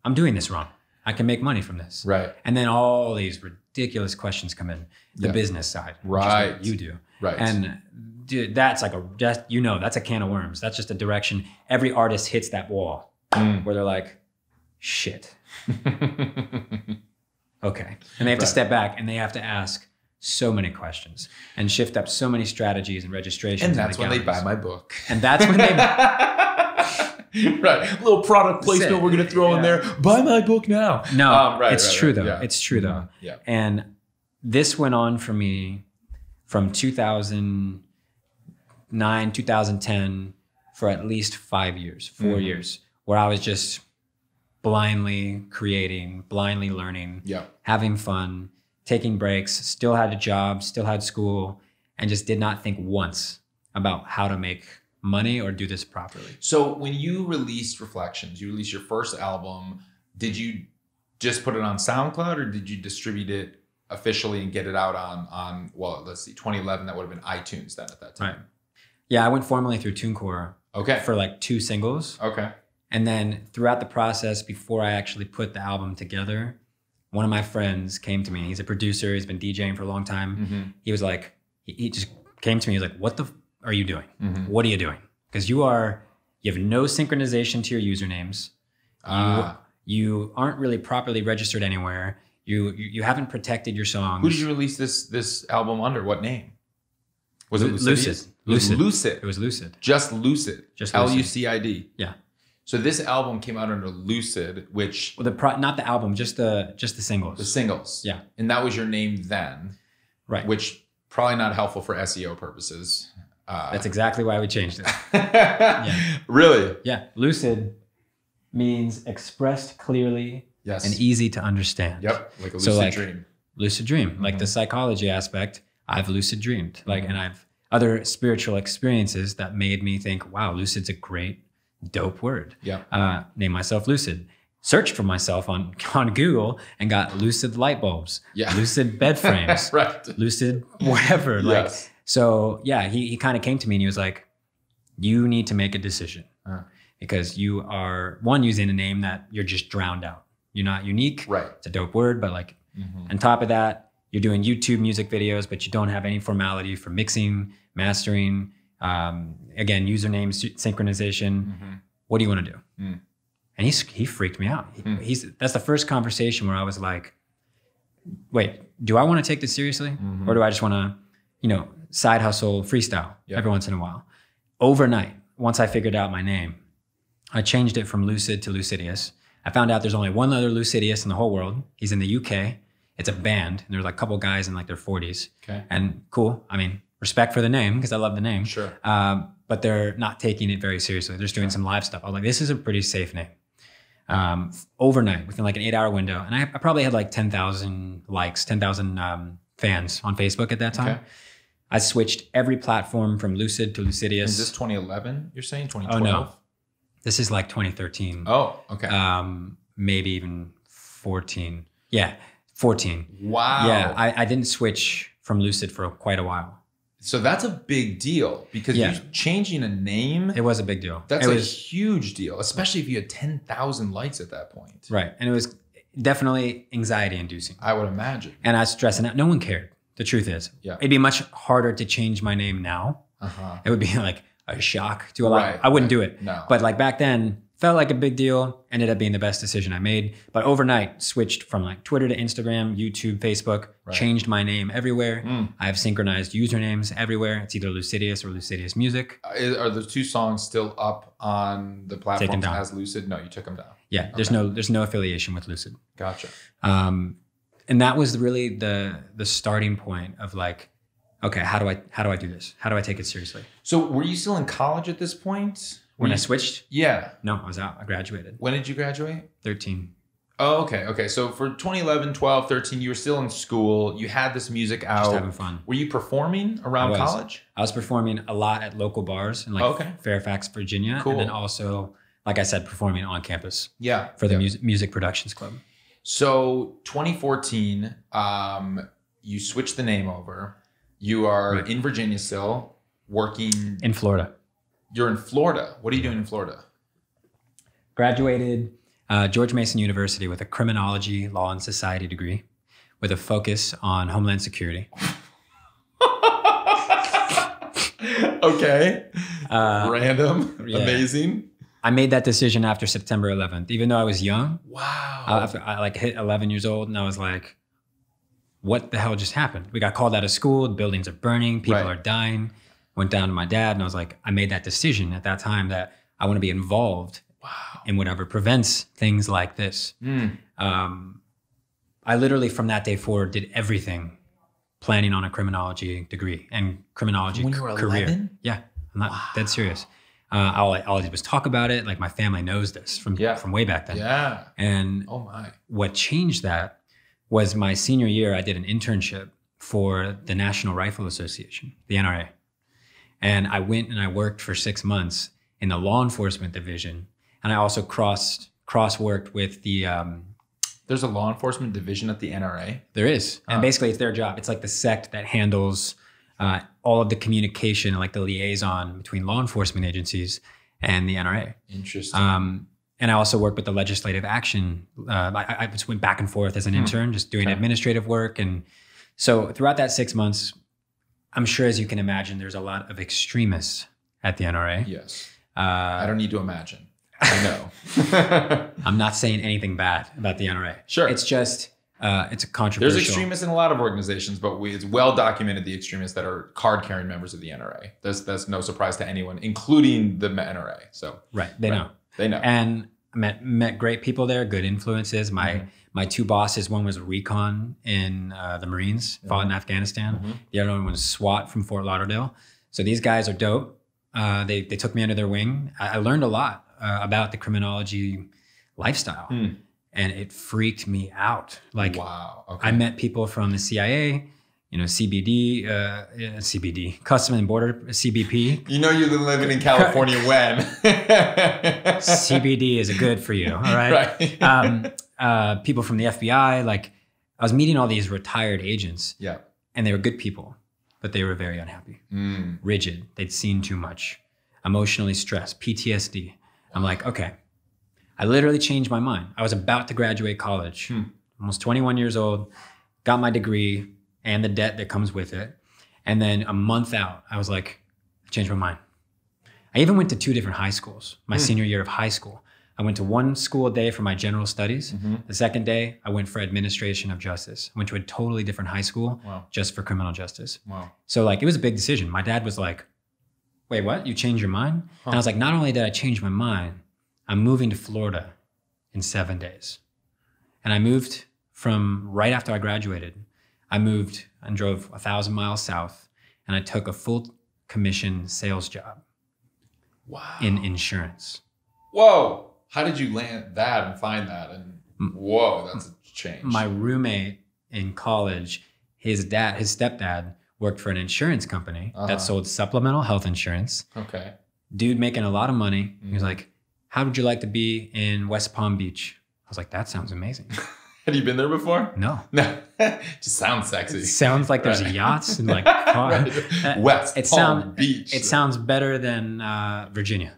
I'm doing this wrong. I can make money from this. Right. And then all these ridiculous questions come in, the business side, which is what you do. Right. And dude, that's like that's a can of worms. That's just a direction. Every artist hits that wall where they're like, shit. Okay. And they have to step back and they have to ask so many questions and shift up so many strategies and registrations. And that's when they buy my book. And that's when they right. Little product placement we're going to throw in there. Buy my book now. No, it's true though. Yeah. It's true though. Yeah. And this went on for me from 2009, 2010 for at least 5 years, 4 years, where I was just blindly creating, blindly learning, having fun, taking breaks, still had a job, still had school, and just did not think once about how to make money or do this properly. So when you released Reflections, you released your first album, did you just put it on SoundCloud or did you distribute it officially and get it out on well, let's see, 2011, that would have been iTunes then at that time? Right. Yeah, I went formally through TuneCore for like 2 singles. Okay. And then throughout the process, before I actually put the album together, one of my friends came to me. He's a producer. He's been DJing for a long time. He was like, he just came to me. He was like, what the are you doing? What are you doing? Because you have no synchronization to your usernames. You aren't really properly registered anywhere. You haven't protected your songs. Who did you release this album under? What name? Was it Lucid? Lucid. It was Lucid. Just Lucid. Just Lucid. Yeah. So this album came out under Lucid, which not the album, just the singles. The singles. Yeah. And that was your name then. Right. Which probably not helpful for SEO purposes. That's exactly why we changed it. Really? Yeah. Lucid means expressed clearly and easy to understand. Yep. Like a lucid dream. Lucid dream. Like the psychology aspect, I've lucid dreamed. And I've other spiritual experiences that made me think, wow, lucid's a great, dope word. Yeah. Name myself Lucid. Searched for myself on Google and got lucid light bulbs, lucid bed frames, lucid whatever. Yes. So yeah, he kind of came to me and he was like, you need to make a decision because you are using a name that you're just drowned out. You're not unique. Right. It's a dope word, but like on top of that, you're doing YouTube music videos, but you don't have any formality for mixing, mastering, again, username synchronization. what do you want to do? And he freaked me out. That's the first conversation where I was like, wait, do I want to take this seriously? Or do I just want to, side hustle, freestyle every once in a while? Overnight, once I figured out my name, I changed it from Lucid to Lucidious. I found out there's only one other Lucidious in the whole world. He's in the UK. It's a band, and there's like a couple guys in like their 40s. Okay. And cool. I mean, respect for the name because I love the name. Sure. But they're not taking it very seriously. They're just doing some live stuff. I was like, this is a pretty safe name. Overnight, within like an 8-hour window, and I probably had like 10,000 likes, 10,000 fans on Facebook at that time. Okay. I switched every platform from Lucid to Lucidious. Is this 2011? You're saying 2012? Oh no, this is like 2013. Oh, okay. Maybe even 14. Yeah, 14. Wow. Yeah, I didn't switch from Lucid for quite a while. So that's a big deal because you're changing a name. It was a big deal. That's a huge deal, especially if you had 10,000 likes at that point. Right. And it was definitely anxiety inducing. I would imagine. And I was stressing out. No one cared. The truth is, it'd be much harder to change my name now. It would be like a shock to a lot. Right, I wouldn't do it. No. But like back then, felt like a big deal. Ended up being the best decision I made. But overnight, switched from like Twitter to Instagram, YouTube, Facebook. Changed my name everywhere. I have synchronized usernames everywhere. It's either Lucidious or Lucidious Music. Are those two songs still up on the platform as Lucid? No, you took them down. Yeah, there's no affiliation with Lucid. Gotcha. And that was really the starting point of like, okay, how do I do this? How do I take it seriously? So were you still in college at this point? When I switched? Yeah. No, I was out. I graduated. When did you graduate? 13. Oh, okay. Okay. So for 2011, 12, 13, you were still in school. You had this music out. Just having fun. Were you performing around college? I was performing a lot at local bars in like Fairfax, Virginia. Cool. And then also, like I said, performing on campus. Yeah. For the Music Productions Club. So 2014, you switched the name over. You are in Virginia still, working... In Florida. You're in Florida. What are you doing in Florida? Graduated George Mason University with a criminology, law, and society degree with a focus on homeland security. Okay. Random. Yeah. Amazing. I made that decision after September 11th, even though I was young. Wow. I like hit 11 years old and I was like, what the hell just happened? We got called out of school. The buildings are burning. People are dying. Went down to my dad and I was like, I made that decision at that time that I want to be involved in whatever prevents things like this. I literally from that day forward did everything planning on a criminology degree and criminology when you were career. 11? Yeah, I'm not dead serious. All I did was talk about it. Like my family knows this from way back then. Yeah. And what changed that was my senior year, I did an internship for the National Rifle Association, the NRA. And I went and I worked for 6 months in the law enforcement division. And I also cross-worked with the... There's a law enforcement division at the NRA? There is. And basically it's their job. It's like the sect that handles all of the communication, like the liaison between law enforcement agencies and the NRA. Interesting. And I also worked with the legislative action. I just went back and forth as an intern, just doing administrative work. And so throughout that 6 months, I'm sure as you can imagine, there's a lot of extremists at the NRA. Yes. I don't need to imagine. I know. I'm not saying anything bad about the NRA. Sure. It's just, it's a controversial. There's extremists in a lot of organizations, but it's well documented the extremists that are card-carrying members of the NRA. That's no surprise to anyone, including the NRA. So they know. They know. And I met great people there, good influences. My two bosses, one was recon in the Marines, fought in Afghanistan. The other one was SWAT from Fort Lauderdale. So these guys are dope. They took me under their wing. I learned a lot about the criminology lifestyle, and it freaked me out. Like, I met people from the CIA, CBD, Custom and Border, CBP. You know you've been living in California when? CBD is good for you, all right? People from the FBI, like I was meeting all these retired agents. Yeah. And they were good people, but they were very unhappy, rigid. They'd seen too much, emotionally stressed, PTSD. I'm like, okay, I literally changed my mind. I was about to graduate college, almost 21 years old, got my degree and the debt that comes with it. And then a month out, I was like, I changed my mind. I even went to 2 different high schools. My senior year of high school, I went to one school a day for my general studies. The second day, I went for administration of justice. I went to a totally different high school just for criminal justice. Wow. So like, it was a big decision. My dad was like, wait, what? You changed your mind? And I was like, not only did I change my mind, I'm moving to Florida in 7 days. And I moved from right after I graduated. I moved and drove 1,000 miles south, and I took a full commission sales job. Wow. In insurance. Whoa. How did you land that and find that? And whoa, that's a change. My roommate in college, his stepdad worked for an insurance company that sold supplemental health insurance. Okay. Dude making a lot of money. He was like, how would you like to be in West Palm Beach? I was like, that sounds amazing. Had you been there before? No. No. Just sounds sexy. It sounds like there's yachts and like cars. West Palm Beach. It sounds better than Virginia.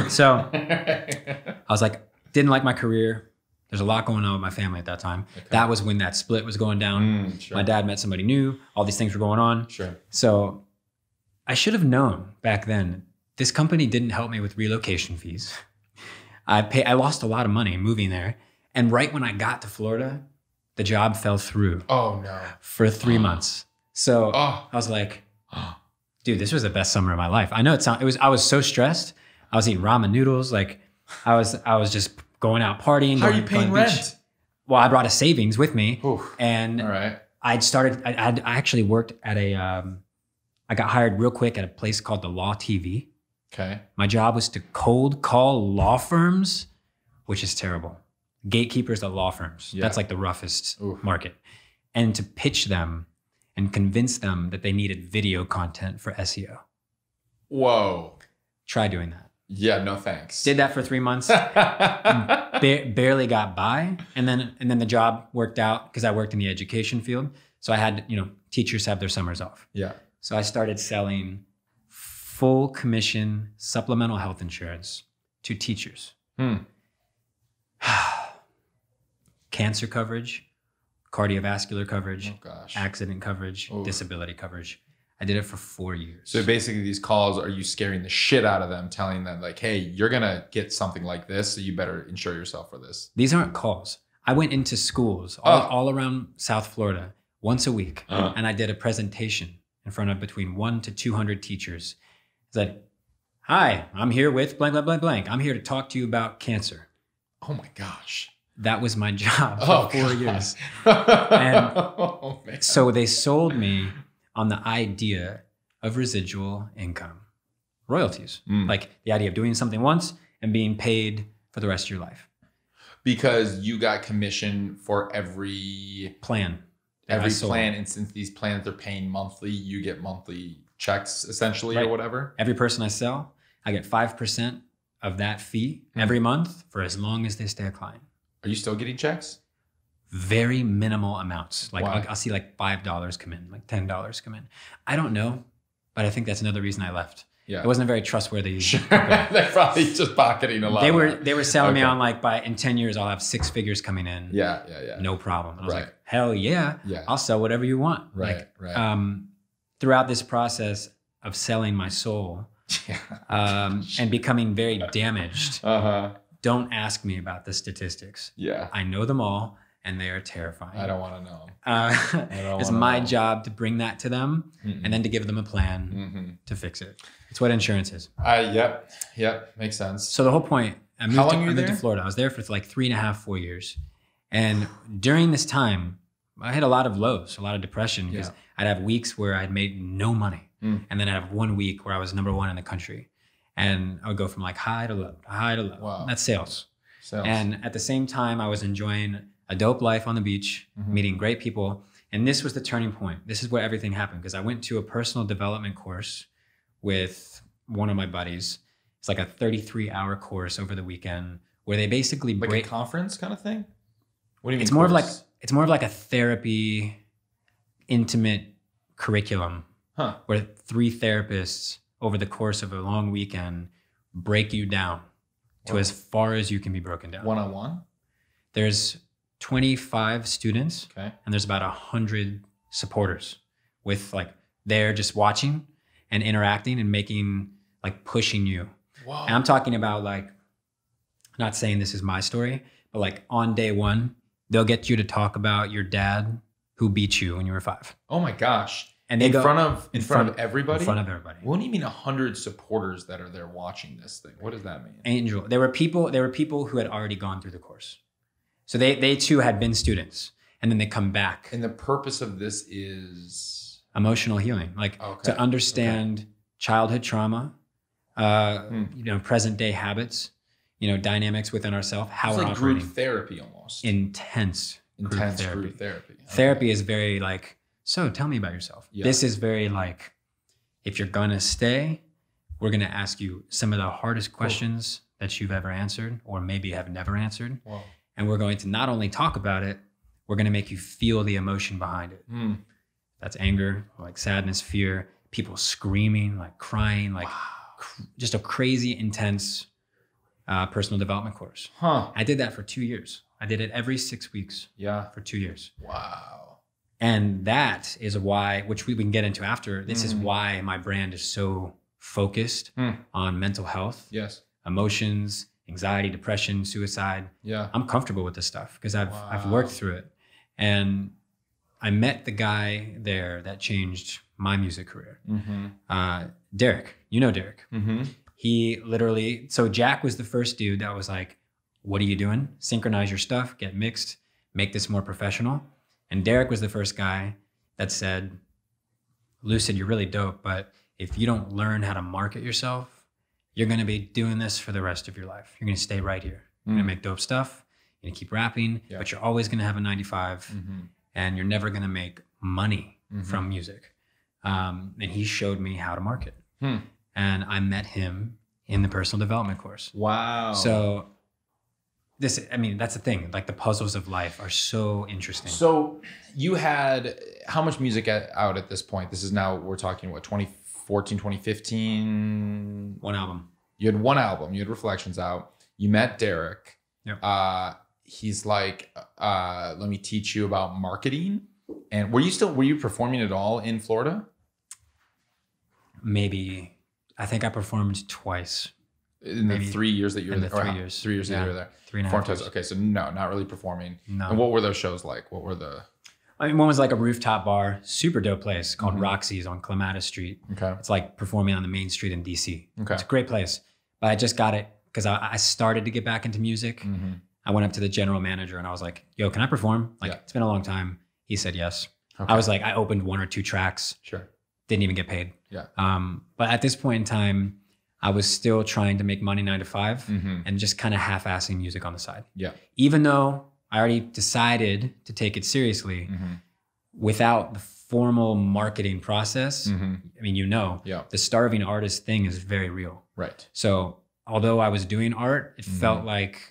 So I was like, didn't like my career. There's a lot going on with my family at that time. Okay. That was when that split was going down. Sure. My dad met somebody new. All these things were going on. Sure. So I should have known back then, this company didn't help me with relocation fees. I lost a lot of money moving there. And right when I got to Florida, the job fell through. Oh no. For 3 months. So I was like, dude, this was the best summer of my life. I know I was so stressed. I was eating ramen noodles. Like I was just going out partying. How are you paying rent? Well, I brought a savings with me. Oof. And all right. I actually worked at I got hired real quick at a place called the Law TV. Okay. My job was to cold call law firms, which is terrible. Gatekeepers at law firms. Yeah. That's like the roughest market. And to pitch them and convince them that they needed video content for SEO. Whoa. Try doing that. Yeah, no thanks. Did that for 3 months. Barely got by. And then the job worked out because I worked in the education field. So I had, teachers have their summers off. Yeah. So I started selling full commission supplemental health insurance to teachers. Cancer coverage, cardiovascular coverage, accident coverage, disability coverage. I did it for 4 years. So basically these calls, are you scaring the shit out of them, telling them like, hey, you're going to get something like this, so you better insure yourself for this? These aren't calls. I went into schools all around South Florida once a week, and I did a presentation in front of between 100 to 200 teachers. I said, hi, I'm here with blank, blank, blank, blank. I'm here to talk to you about cancer. Oh my gosh. That was my job for 4 years. And so they sold me on the idea of residual income, royalties, like the idea of doing something once and being paid for the rest of your life. Because you got commission for every plan. Every plan, and since these plans are paying monthly, you get monthly checks essentially, or whatever. Every person I sell, I get 5% of that fee every month for as long as they stay a client. Are you still getting checks? Very minimal amounts. Like I'll see like $5 come in, like $10 come in. I don't know, but I think that's another reason I left. Yeah. It wasn't a very trustworthy. They're probably just pocketing a lot. They were selling me on like in 10 years I'll have 6 figures coming in. Yeah. No problem. And I was like, hell yeah. I'll sell whatever you want. Right. Throughout this process of selling my soul and becoming very damaged, don't ask me about the statistics. Yeah. I know them all. And they are terrifying. I don't want to know. It's my job to bring that to them and then to give them a plan to fix it. It's what insurance is. Yep. Makes sense. So the whole point, I moved to Florida. I was there for like 3.5, 4 years. And during this time, I had a lot of lows, a lot of depression because I'd have weeks where I'd made no money. And then I'd have 1 week where I was number 1 in the country. And I would go from like high to low, high to low. Wow. That's sales. And at the same time, I was enjoying a dope life on the beach, meeting great people. And this was the turning point. This is where everything happened because I went to a personal development course with one of my buddies. It's like a 33-hour course over the weekend where they basically break a conference kind of thing. What do you mean? It's more of like a therapy, intimate curriculum where 3 therapists over the course of a long weekend break you down to as far as you can be broken down. One-on-one? There's 25 students and there's about 100 supporters with like, they're just watching and interacting and making, like pushing you. Whoa. And I'm talking about like, not saying this is my story, but like on day one, they'll get you to talk about your dad who beat you when you were 5. Oh my gosh. And they in go front of everybody? In front of everybody. What do you mean 100 supporters that are there watching this thing? What does that mean? Angel. There were people who had already gone through the course. So they too had been students, and then they come back. And the purpose of this is emotional healing, like to understand childhood trauma, present day habits, dynamics within ourselves, how it's we're like operating. group therapy almost. Intense group therapy. Okay. Therapy is very like, so tell me about yourself. Yeah. This is very like, if you're gonna stay, we're gonna ask you some of the hardest questions that you've ever answered or maybe have never answered. Wow. And we're going to not only talk about it, we're gonna make you feel the emotion behind it. That's anger, like sadness, fear, people screaming, like crying, like just a crazy intense personal development course. I did that for 2 years. I did it every 6 weeks for 2 years. Wow. And that is why, which we can get into after, this is why my brand is so focused on mental health, emotions, anxiety, depression, suicide. I'm comfortable with this stuff because I've worked through it. And I met the guy there that changed my music career. Derek, Derek. He literally, so Jack was the first dude that was like, what are you doing? Synchronize your stuff, get mixed, make this more professional. And Derek was the first guy that said, Lucid, you're really dope, but if you don't learn how to market yourself, you're gonna be doing this for the rest of your life. You're gonna stay right here. You're gonna make dope stuff, you're gonna keep rapping, but you're always gonna have a 9 to 5 and you're never gonna make money from music. And he showed me how to market. And I met him in the personal development course. Wow. So that's the thing. Like the puzzles of life are so interesting. So you had how much music out at this point? This is now, we're talking what, 2014, 2015? One album. You had one album. You had Reflections out. You met Derek. Yep. He's like, let me teach you about marketing. And were you performing at all in Florida? Maybe. I think I performed twice. In the 3 years that you were there? 3 years. 3 years that you were there. 3.5 years. Okay, so no, not really performing. No. And what were those shows like? What were the... one was like a rooftop bar, super dope place called Roxy's on Clematis Street. Okay. It's like performing on the main street in DC. Okay. It's a great place. But I just got it because I started to get back into music. I went up to the general manager and I was like, yo, can I perform? Like, it's been a long time. He said yes. Okay. I was like, I opened 1 or 2 tracks. Sure. Didn't even get paid. Yeah. But at this point in time, I was still trying to make money 9 to 5 and just kind of half-assing music on the side. Yeah. Even though I already decided to take it seriously, without the formal marketing process, I mean, the starving artist thing is very real. Right. So although I was doing art, it felt like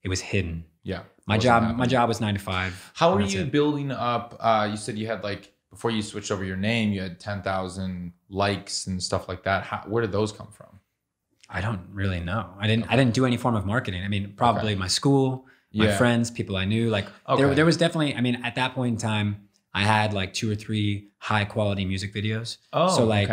it was hidden. Yeah. My job was 9 to 5. How are you building up? You said you had like, before you switched over your name, you had 10,000 likes and stuff like that. Where did those come from? I don't really know. I didn't do any form of marketing. I mean, probably my school, my friends, people I knew. Like there was definitely, I mean, at that point in time, I had like 2 or 3 high quality music videos. So like,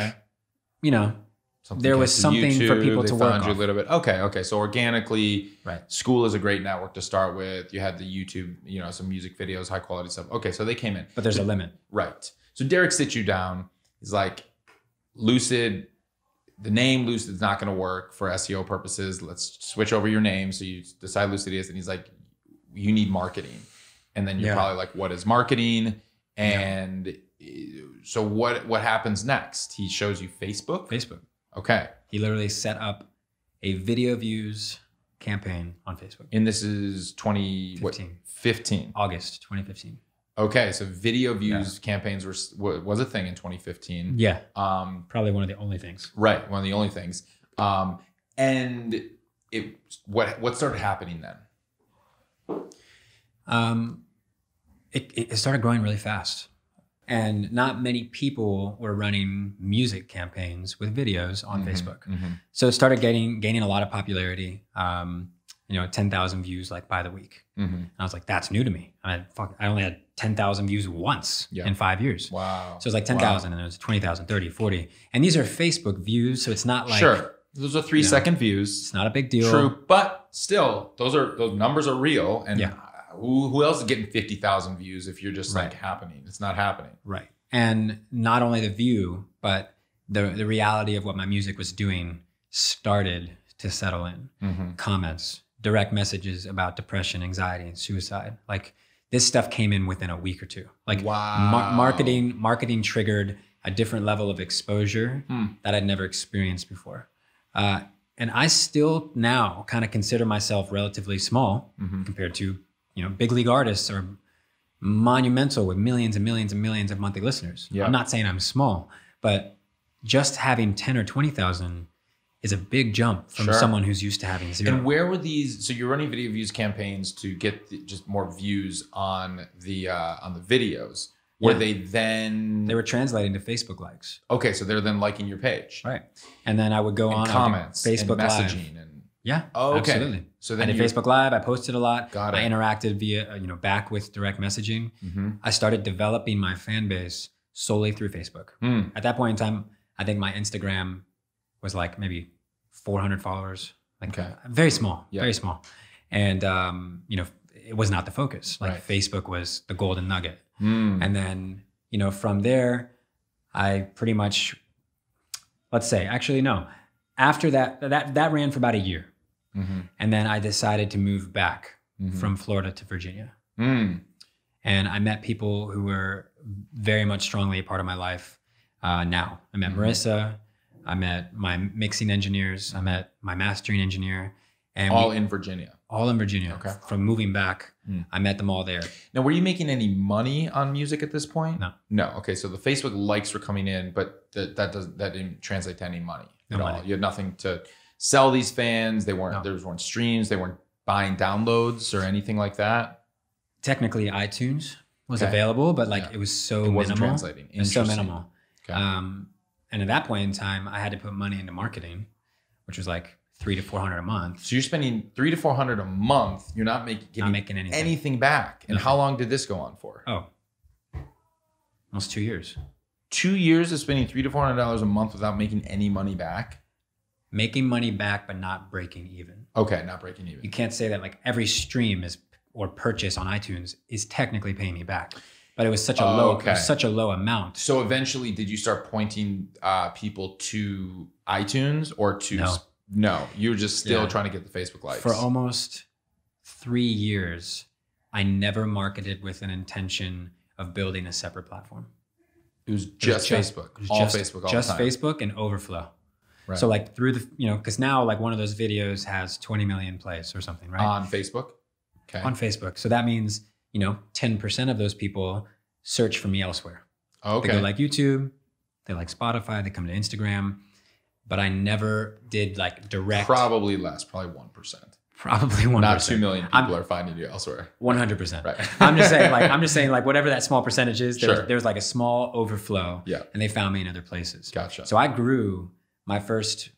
there was something YouTube, for people to work on. A little bit. Okay. So organically, school is a great network to start with. You had the YouTube, some music videos, high quality stuff. Okay, so they came in. But there's a limit. Right. So Derek sits you down. He's like, Lucid, the name Lucid is not going to work for SEO purposes. Let's switch over your name. So you decide Lucidious, and he's like, you need marketing. And then you're probably like, what is marketing? And so what happens next? He shows you Facebook? Facebook. Okay. He literally set up a video views campaign on Facebook. And this is 2015. August 2015. Okay, so video views campaigns was a thing in 2015. Yeah. Probably one of the only things. Right, one of the only things. And what started happening then? It started growing really fast. And not many people were running music campaigns with videos on Facebook. So it started gaining a lot of popularity. 10,000 views like by the week. And I was like, that's new to me. I only had 10,000 views once in 5 years. Wow. So it's like 10,000 and it was 20,000, 30, 40. And these are Facebook views. So it's not like, Those are 3-second views. It's not a big deal. True, but still, those numbers are real. And Yeah. who else is getting 50,000 views if you're just Right. like happening? It's not happening. Right. And not only the view, but the reality of what my music was doing started to settle in. Comments, direct messages about depression, anxiety, and suicide. Like this stuff came in within a week or two. Like wow. marketing triggered a different level of exposure that I'd never experienced before. And I still now kind of consider myself relatively small compared to, big league artists or monumental with millions and millions and millions of monthly listeners. Yeah. I'm not saying I'm small, but just having 10 or 20,000 is a big jump from someone who's used to having 0. And where were these? So you're running video views campaigns to get just more views on the videos. Were they then? They were translating to Facebook likes. Okay, so they're then liking your page, right? And then I would go on comments, Facebook and messaging, Live. and yeah, oh, okay. Absolutely. So then I did Facebook Live. I posted a lot. Got it. I interacted via back with direct messaging. I started developing my fan base solely through Facebook. At that point in time, I think my Instagram was like maybe 400 followers, like very small, very small. And, it was not the focus. Like Facebook was the golden nugget. And then, from there, I pretty much, let's say, actually, no, after that ran for about a year. And then I decided to move back from Florida to Virginia. And I met people who were very much strongly a part of my life now. I met Marissa. I met my mixing engineers. I met my mastering engineer. And all in Virginia. All in Virginia. Okay. From moving back, I met them all there. Now, were you making any money on music at this point? No. No. Okay, so the Facebook likes were coming in, but that didn't translate to any money at all. You had nothing to sell these fans. There weren't streams. They weren't buying downloads or anything like that. Technically, iTunes was available, but it was so minimal. It wasn't translating. It was so minimal. Okay. And at that point in time, I had to put money into marketing, which was like $300 to $400 a month. So you're spending $300 to $400 a month. You're not making anything back. And how long did this go on for? Oh, almost 2 years. 2 years of spending $300 to $400 a month without making any money back? Making money back, but not breaking even. Okay, not breaking even. You can't say that like every stream or purchase on iTunes is technically paying me back. But it was such a low amount. So eventually, did you start pointing people to iTunes or to? No, you were just still trying to get the Facebook likes. For almost 3 years, I never marketed with an intention of building a separate platform. It was just Facebook, Facebook all the time. Just Facebook and overflow. Right. So like through the, because now like one of those videos has 20 million plays or something, right? On Facebook? Okay. On Facebook. So that means, 10% of those people search for me elsewhere. Okay. They go like YouTube, they like Spotify, they come to Instagram, but I never did like direct. Probably less, probably 1%. Probably 1%. Not 2 million people are finding you elsewhere. 100%. Right. I'm just saying like whatever that small percentage is, there was like a small overflow. Yeah. And they found me in other places. Gotcha. So I grew my first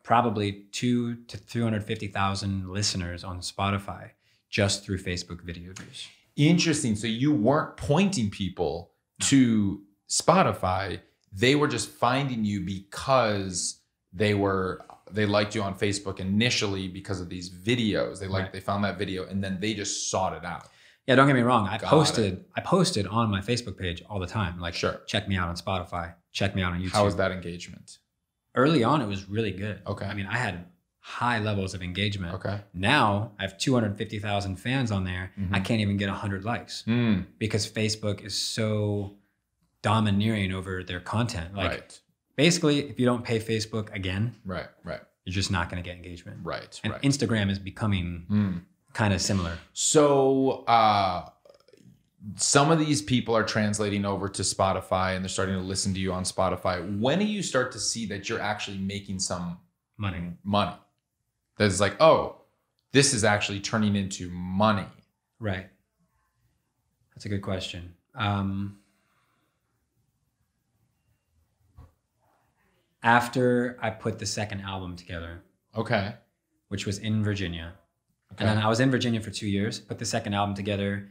probably 200 to 350,000 listeners on Spotify just through Facebook video views. Interesting. So you weren't pointing people to Spotify. They were just finding you because they liked you on Facebook initially because of these videos. They found that video and then they just sought it out. Yeah, don't get me wrong. I posted on my Facebook page all the time. Like, check me out on Spotify. Check me out on YouTube. How was that engagement? Early on, it was really good. Okay. I mean, I had high levels of engagement. Okay. Now I have 250,000 fans on there. I can't even get 100 likes because Facebook is so domineering over their content. Like, basically, if you don't pay Facebook again, you're just not going to get engagement. And Instagram is becoming kind of similar. So some of these people are translating over to Spotify and they're starting to listen to you on Spotify. When do you start to see that you're actually making some money? That's like, oh, this is actually turning into money. Right. That's a good question. After I put the second album together. Okay. Which was in Virginia. Okay. And then I was in Virginia for 2 years, put the second album together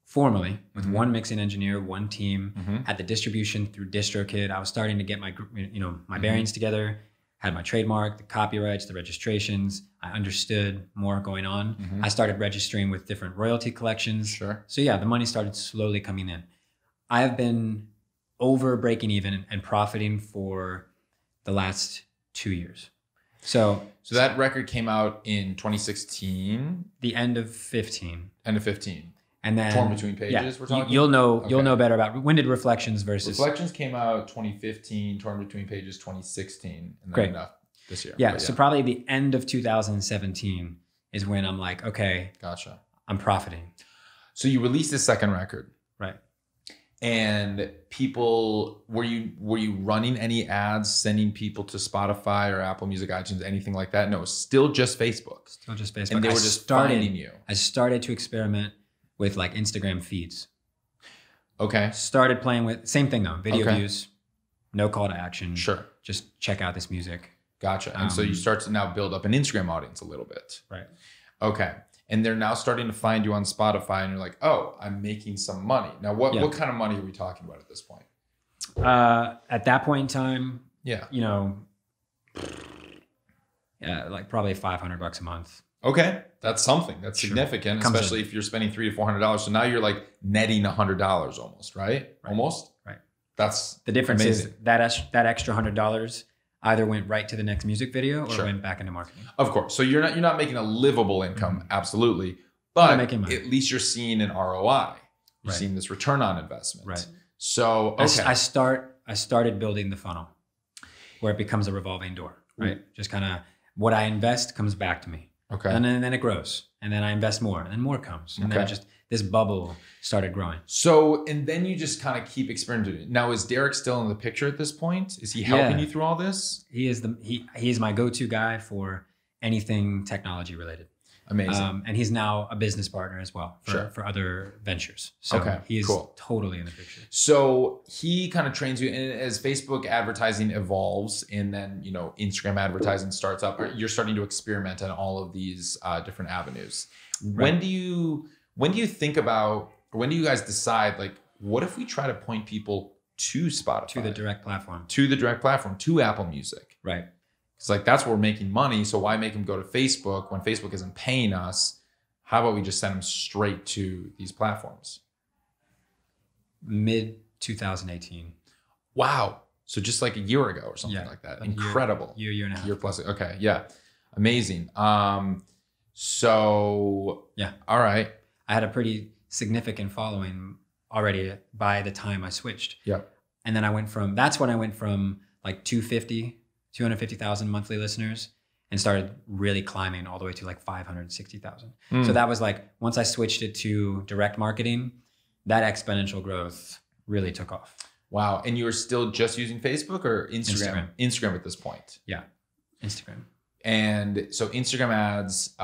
formally with one mixing engineer, one team, had the distribution through DistroKid. I was starting to get my bearings together. had my trademark, the copyrights, the registrations. I understood more going on. I started registering with different royalty collections. Sure. So yeah, the money started slowly coming in. I have been over breaking even and profiting for the last 2 years. So that record came out in 2016. The end of 15. End of 15. And then Torn Between Pages, we're talking? You'll know better about when did Reflections versus Reflections came out 2015, Torn Between Pages 2016, and then Great. enough this year. Yeah, so probably the end of 2017 is when I'm like, okay, gotcha. I'm profiting. So you released the second record. Right. And people, were you running any ads, sending people to Spotify or Apple Music, iTunes, anything like that? No, it was still just Facebook. Still just Facebook. And they were just finding you. I started to experiment with like Instagram feeds. Okay. Started playing with, same thing though, video Okay. views, no call to action. Sure. Just check out this music. Gotcha. And so you start to now build up an Instagram audience a little bit. Right. Okay. And they're now starting to find you on Spotify and you're like, oh, I'm making some money. Now, what kind of money are we talking about at this point? At that point in time, Yeah. you know, like probably $500 a month. Okay. That's something. That's significant, especially if you're spending $300 to $400. So now you're like netting $100 almost, right? Almost? Right. That's the difference amazing. is that extra $100 either went right to the next music video or went back into marketing. Of course. So you're not making a livable income, absolutely. But at least you're seeing an ROI. You're seeing this return on investment. Right. So okay. I started building the funnel where it becomes a revolving door, right? Just kind of what I invest comes back to me. Okay. And then it grows. And then I invest more and then more comes. And then it just, this bubble started growing. So, and then you just kind of keep experimenting. Now, is Derek still in the picture at this point? Is he helping you through all this? He is my go-to guy for anything technology related. Amazing. And he's now a business partner as well for other ventures. So he is totally in the picture. So he kind of trains you, and as Facebook advertising evolves and then, you know, Instagram advertising starts up, you're starting to experiment on all of these different avenues. Right. When do you think about, or when do you guys decide, like, what if we try to point people to Spotify? To the direct platform. To Apple Music. Right. It's like, that's where we're making money. So why make them go to Facebook when Facebook isn't paying us? How about we just send them straight to these platforms? Mid 2018. Wow. So just like a year ago or something like that. Incredible. Year and a half. Year plus. Okay. Yeah. Amazing. So yeah. All right. I had a pretty significant following already by the time I switched. Yeah. And then that's when I went from like 250,000 monthly listeners and started really climbing all the way to like 560,000. So that was like, once I switched it to direct marketing, that exponential growth really took off. Wow. And you were still just using Facebook or Instagram? Instagram at this point. Yeah. Instagram. And so Instagram ads,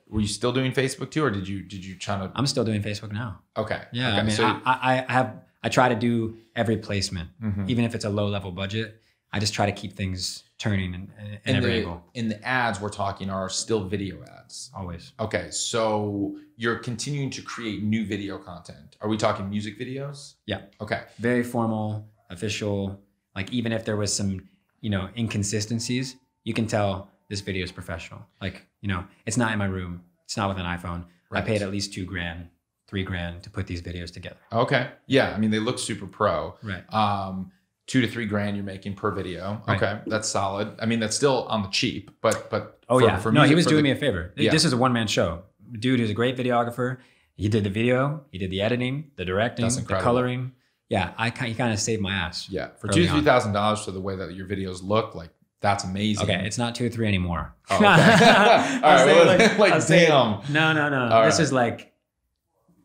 were you still doing Facebook too, or did you try to? I'm still doing Facebook now. Okay. Yeah. Okay. I mean, so I try to do every placement, even if it's a low level budget. I just try to keep things turning in every angle. And the ads we're talking are still video ads. Always. Okay. So you're continuing to create new video content. Are we talking music videos? Yeah. Okay. Very formal, official. Like even if there was some, you know, inconsistencies, you can tell this video is professional. Like, you know, it's not in my room. It's not with an iPhone. Right. I paid at least $2,000, $3,000 to put these videos together. Okay. Yeah. I mean, they look super pro. Right. $2,000 to $3,000 you're making per video. Right. Okay. That's solid. I mean, that's still on the cheap, but for music, he was doing me a favor. Yeah. This is a one-man show. Dude is a great videographer. He did the video, he did the editing, the directing, the coloring. Yeah. He kind of saved my ass. Yeah. For $2,000 to $3,000 for the way that your videos look, like, that's amazing. Okay, it's not 2 or 3 anymore. Oh, okay. All right, like damn. No. This is like,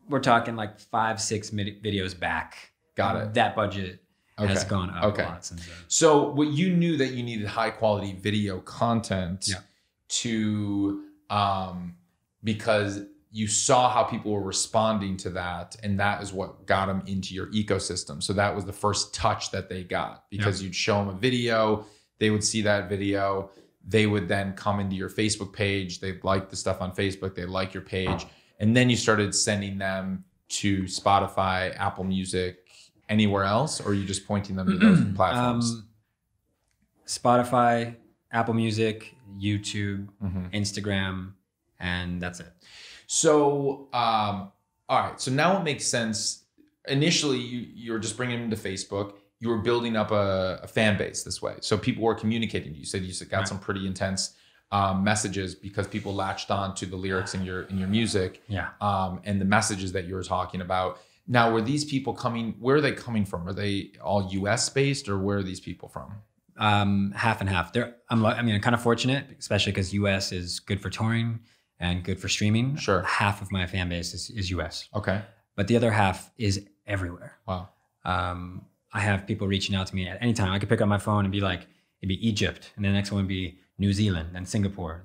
we're talking like 5-6 videos back. Got it. That budget has gone up a lot since then. So what you knew that you needed high quality video content to, because you saw how people were responding to that, and that is what got them into your ecosystem. So that was the first touch that they got, because you'd show them a video. They would see that video. They would then come into your Facebook page. They'd like the stuff on Facebook. They like your page. And then you started sending them to Spotify, Apple Music, anywhere else? Or are you just pointing them to those platforms? Spotify, Apple Music, YouTube, Instagram, and that's it. So, all right. So now it makes sense. Initially, you're just bringing them to Facebook. You were building up a fan base this way. So people were communicating. You said got some pretty intense messages because people latched on to the lyrics in your music. Yeah. And the messages that you were talking about. Now, were these people coming? Where are they coming from? Are they all U.S. based, or where are these people from? Half and half. I'm kind of fortunate, especially because U.S. is good for touring and good for streaming. Sure. Half of my fan base is U.S. Okay. But the other half is everywhere. Wow. I have people reaching out to me at any time. I could pick up my phone and be like, it'd be Egypt, and then the next one would be New Zealand, then Singapore,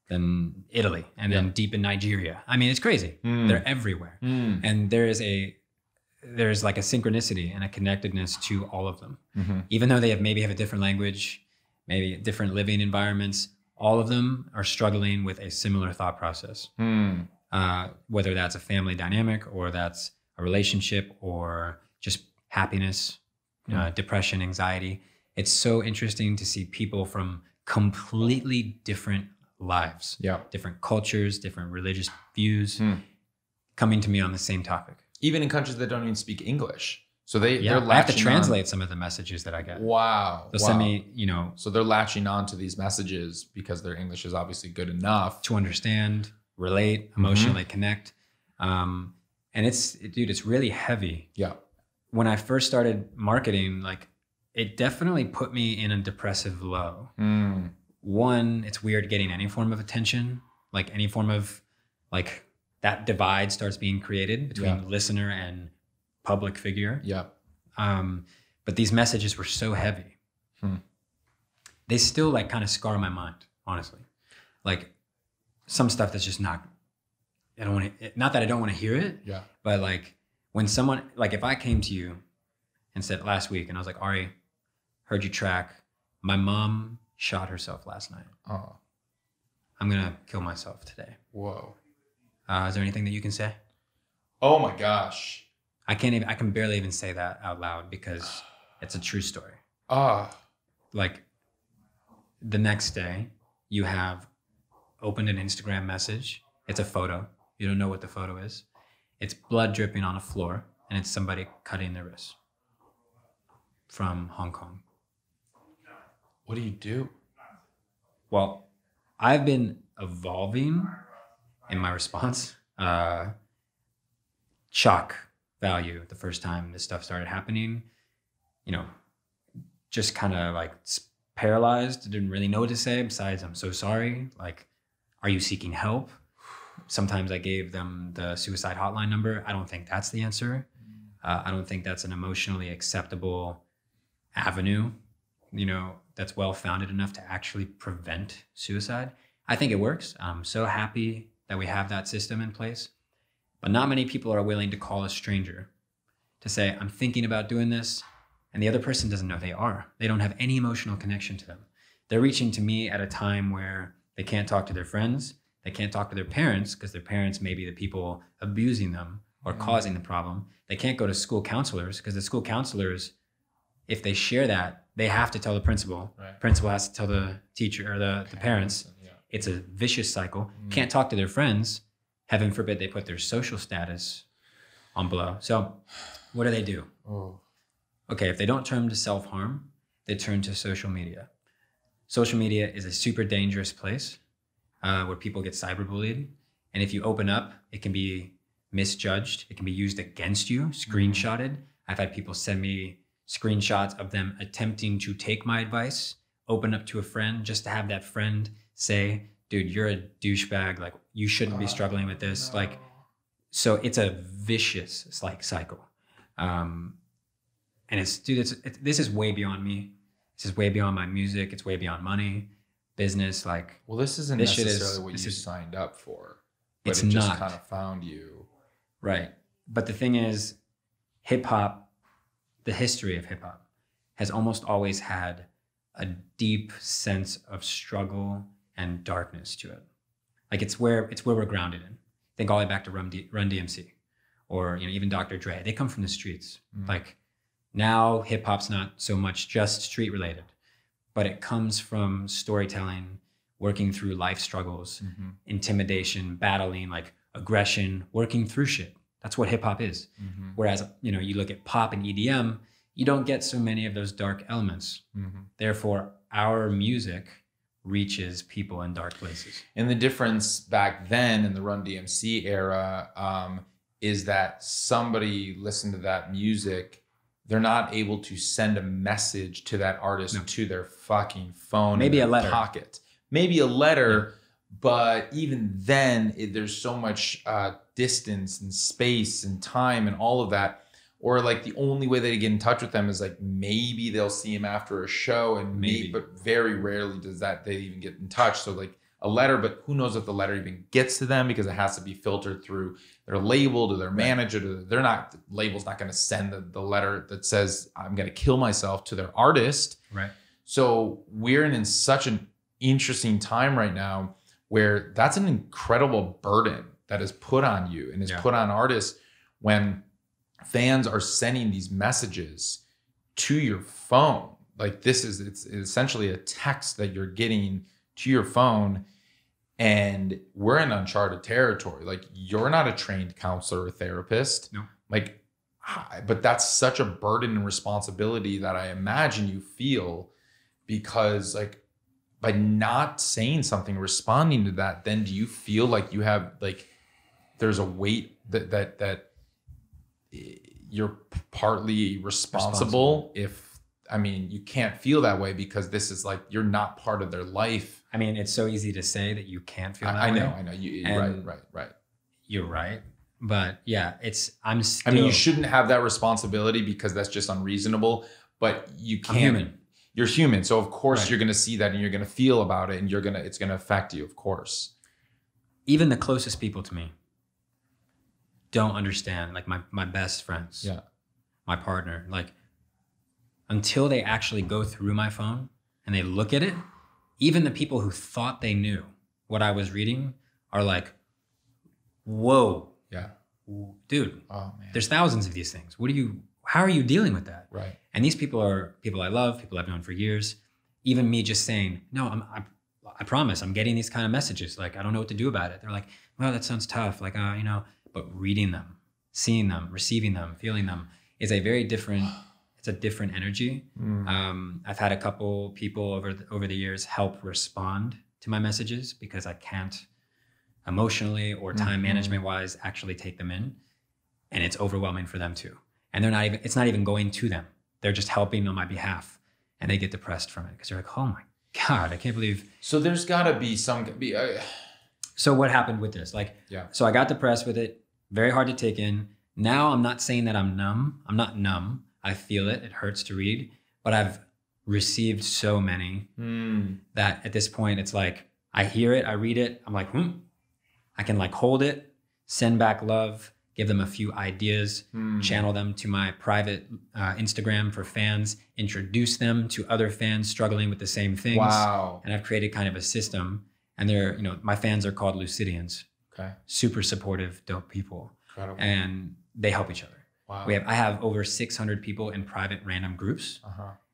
then Italy, and then deep in Nigeria. I mean, it's crazy. They're everywhere. And there's like a synchronicity and a connectedness to all of them. Even though they maybe have a different language, maybe different living environments, all of them are struggling with a similar thought process. Whether that's a family dynamic or that's a relationship or just happiness, depression, anxiety. It's so interesting to see people from completely different lives, different cultures, different religious views coming to me on the same topic. Even in countries that don't even speak English. So they're latching I have to translate some of the messages that I get. Wow. They'll send me, So they're latching on to these messages because their English is obviously good enough to understand, relate, emotionally connect. And it's really heavy. Yeah. When I first started marketing, like it definitely put me in a depressive low. One, it's weird getting any form of attention, like any form of like that divide starts being created between listener and public figure. Yeah. But these messages were so heavy. They still like kind of scar my mind, honestly. Like some stuff that's just not that I don't want to hear it. Yeah. But like when someone, like if I came to you and said last week and I was like, Ari, heard you track, my mom shot herself last night. Oh. I'm going to kill myself today. Whoa. Is there anything that you can say? Oh my gosh. I can barely even say that out loud because it's a true story. Like the next day you have opened an Instagram message. It's a photo. You don't know what the photo is. It's blood dripping on a floor and it's somebody cutting their wrist from Hong Kong. What do you do? Well, I've been evolving in my response. Shock value the first time this stuff started happening, just kind of like paralyzed. Didn't really know what to say besides, I'm so sorry. Like, are you seeking help? Sometimes I gave them the suicide hotline number. I don't think that's the answer. I don't think that's an emotionally acceptable avenue, that's well-founded enough to actually prevent suicide. I think it works. I'm so happy that we have that system in place, but not many people are willing to call a stranger to say, I'm thinking about doing this, and the other person doesn't know they are. They don't have any emotional connection to them. They're reaching to me at a time where they can't talk to their friends, they can't talk to their parents because their parents may be the people abusing them or causing the problem. They can't go to school counselors because the school counselors, if they share that, they have to tell the principal. Right. Principal has to tell the teacher or the parents. Yeah. It's a vicious cycle. Can't talk to their friends. Heaven forbid they put their social status on blow. So what do? Okay, if they don't turn to self-harm, they turn to social media. Social media is a super dangerous place where people get cyberbullied. And if you open up, it can be misjudged. It can be used against you, screenshotted. I've had people send me screenshots of them attempting to take my advice, open up to a friend just to have that friend say, dude, you're a douchebag. Like you shouldn't be struggling with this. No. Like, so it's a vicious like cycle. And this is way beyond me. This is way beyond my music. It's way beyond money, business. Like, well, this isn't necessarily what you signed up for, but it's it just not. Kind of found you. Right. But the thing is, hip hop, the history of hip hop has almost always had a deep sense of struggle and darkness to it. Like it's where we're grounded in. Think all the way back to Run DMC or even Dr. Dre. They come from the streets. Like now hip hop's not so much just street related, but it comes from storytelling, working through life struggles, intimidation, battling, like aggression, working through shit. That's what hip hop is. Whereas, you know, you look at pop and EDM, you don't get so many of those dark elements. Therefore, our music reaches people in dark places. And the difference back then in the Run DMC era is that somebody listened to that music, they're not able to send a message to that artist to their fucking phone. Maybe a letter. Pocket. Maybe a letter, but even then, there's so much distance and space and time and all of that. Or like the only way they get in touch with them is like maybe they'll see him after a show, and maybe, but very rarely does that they even get in touch. So like a letter, but who knows if the letter even gets to them because it has to be filtered through their label to their manager. They're not, the label's not going to send the letter that says I'm going to kill myself to their artist. Right. So we're in such an interesting time right now where that's an incredible burden that is put on you and is put on artists when fans are sending these messages to your phone. Like it's essentially a text that you're getting to your phone, and we're in uncharted territory. Like you're not a trained counselor or therapist. No. Like, but that's such a burden and responsibility that I imagine you feel, because like by not saying something, responding to that, then do you feel like you have like, there's a weight that you're partly responsible. If, I mean, you can't feel that way because this is like, you're not part of their life. I mean, it's so easy to say that you can't feel that I way. know. Right. You're right. But yeah, I mean, you shouldn't have that responsibility because that's just unreasonable, but you can't. I'm human. You're human. So of course you're going to see that and you're going to feel about it and it's going to affect you, of course. Even the closest people to me don't understand, like my best friends, my partner, like until they actually go through my phone and they look at it, even the people who thought they knew what I was reading are like, whoa, dude, oh, man. There's thousands of these things. How are you dealing with that? Right. And these people are people I love, people I've known for years. Even me just saying, no, I promise I'm getting these kind of messages. Like, I don't know what to do about it. They're like, well, that sounds tough. Like, you know, but reading them, seeing them, receiving them, feeling them is a very different, it's a different energy. I've had a couple people over the years help respond to my messages because I can't emotionally or time management wise actually take them in. And it's overwhelming for them too. And it's not even going to them. They're just helping on my behalf. And they get depressed from it because they're like, oh my God, I can't believe. So there's gotta be So what happened with this? So I got depressed with it. Very hard to take in. Now I'm not saying that I'm numb. I'm not numb. I feel it. It hurts to read, but I've received so many that at this point it's like, I hear it, I read it. I'm like, I can like hold it, send back love, give them a few ideas, channel them to my private Instagram for fans, introduce them to other fans struggling with the same things. Wow. And I've created kind of a system, and my fans are called Lucidians. Okay. Super supportive, dope people. Incredible. And they help each other. Wow. I have over 600 people in private random groups,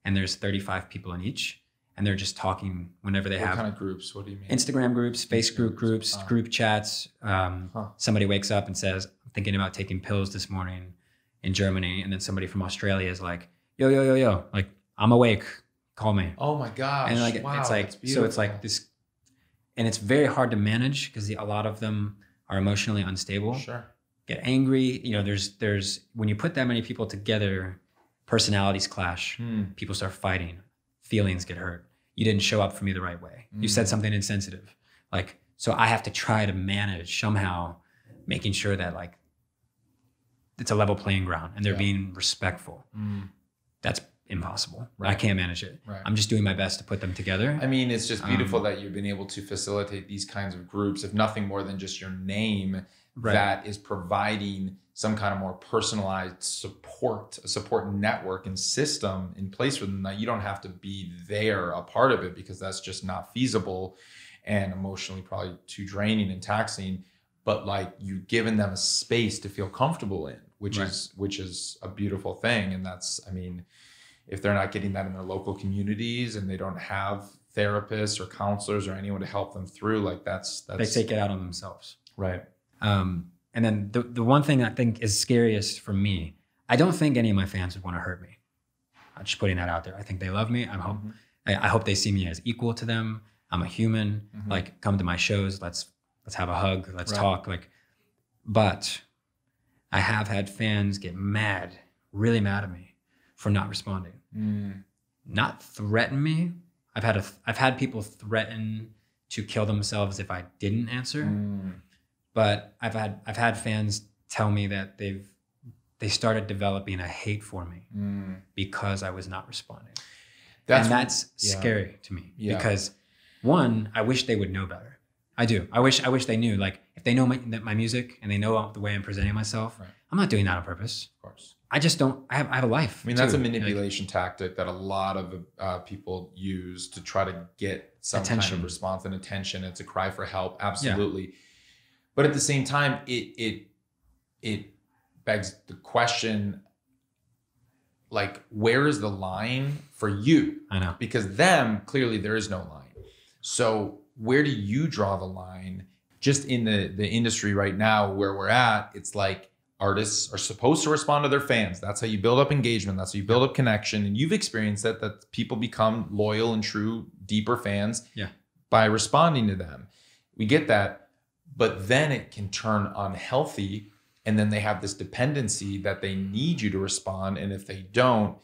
and there's 35 people in each. And they're just talking whenever they have. What kind of groups? What do you mean? Instagram groups, Facebook groups, group chats. Somebody wakes up and says, I'm thinking about taking pills this morning in Germany. And then somebody from Australia is like, yo, like, I'm awake. Call me. Oh my gosh. And like, wow, it's like, so it's like this, and it's very hard to manage because a lot of them are emotionally unstable. Sure. Get angry. There's when you put that many people together, personalities clash. People start fighting. Feelings get hurt. You didn't show up for me the right way. You said something insensitive. Like, so I have to try to manage somehow making sure that like it's a level playing ground and they're being respectful. That's impossible. Right. I can't manage it. Right. I'm just doing my best to put them together. I mean, it's just beautiful that you've been able to facilitate these kinds of groups, if nothing more than just your name that is providing some kind of more personalized support, a support network and system in place for them that you don't have to be there a part of it because that's just not feasible and emotionally probably too draining and taxing. But like you've given them a space to feel comfortable in, which is a beautiful thing. And that's, I mean, if they're not getting that in their local communities and they don't have therapists or counselors or anyone to help them through, like that's they take it out on themselves. Right. And then the one thing I think is scariest for me, I don't think any of my fans would want to hurt me. I'm just putting that out there. I think they love me. I hope they see me as equal to them. I'm a human. Like, come to my shows. Let's have a hug. Let's talk. Like, but I have had fans get mad, really mad at me for not responding. Not threaten me. I've had people threaten to kill themselves if I didn't answer. But I've had fans tell me that they started developing a hate for me because I was not responding. That's scary to me because, one, I wish they would know better. I do. I wish they knew, like, if they know my music and they know the way I'm presenting myself, I'm not doing that on purpose. Of course. I just don't. I have a life. I mean, that's a manipulation tactic that a lot of people use to try to get some attention. kind of response and attention. It's a cry for help. Absolutely. Yeah. But at the same time, it begs the question, like, where is the line for you? I know. Because them, clearly there is no line. So where do you draw the line? Just in the industry right now where we're at, it's like artists are supposed to respond to their fans. That's how you build up engagement. That's how you build up connection. And you've experienced that people become loyal and true, deeper fans by responding to them. We get that. But then it can turn unhealthy. And then they have this dependency that they need you to respond. And if they don't,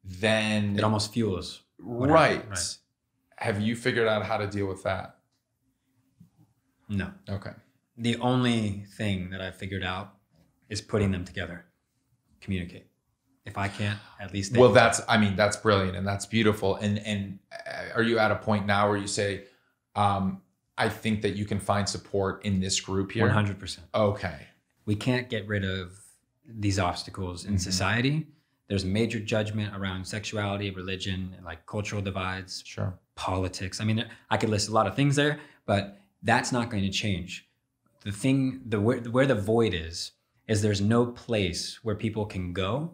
then it almost fuels. Right. Have you figured out how to deal with that? No. Okay. The only thing that I've figured out is putting them together. Communicate. If I can't, at least they can. That's brilliant and that's beautiful. And are you at a point now where you say, I think that you can find support in this group here? 100%. Okay. We can't get rid of these obstacles in society. There's major judgment around sexuality, religion, and like cultural divides, politics. I mean, I could list a lot of things there, but that's not going to change. Where the void is there's no place where people can go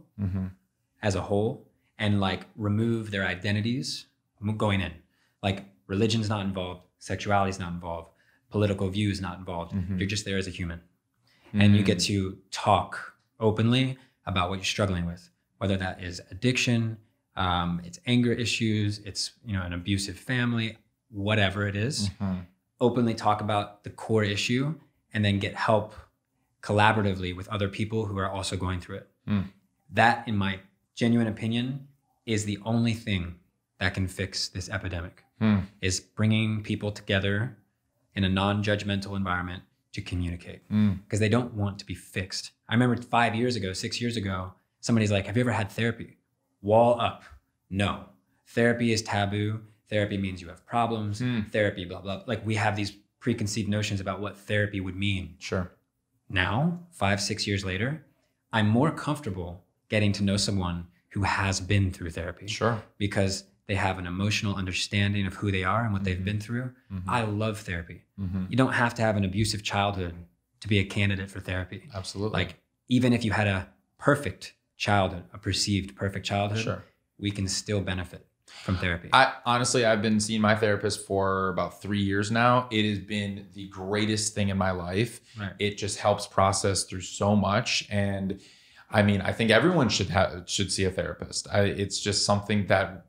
as a whole and like remove their identities going in. Like, religion's not involved, sexuality's not involved, political views not involved. You're just there as a human. And you get to talk openly about what you're struggling with, whether that is addiction, it's anger issues, it's an abusive family, whatever it is. Openly talk about the core issue and then get help collaboratively with other people who are also going through it. That, in my genuine opinion, is the only thing that can fix this epidemic, is bringing people together in a non-judgmental environment to communicate, because they don't want to be fixed. I remember 6 years ago, somebody's like, have you ever had therapy? Wall up. No. Therapy is taboo. Therapy means you have problems. Therapy, blah, blah. Like, we have these preconceived notions about what therapy would mean. Sure. Now, 5-6 years later, I'm more comfortable getting to know someone who has been through therapy. Sure. Because they have an emotional understanding of who they are and what they've been through. I love therapy. You don't have to have an abusive childhood to be a candidate for therapy. Absolutely. Like, even if you had a perfect childhood, a perceived perfect childhood, we can still benefit from therapy. I've been seeing my therapist for about 3 years now. It has been the greatest thing in my life. It just helps process through so much. And I mean, I think everyone should see a therapist. It's just something that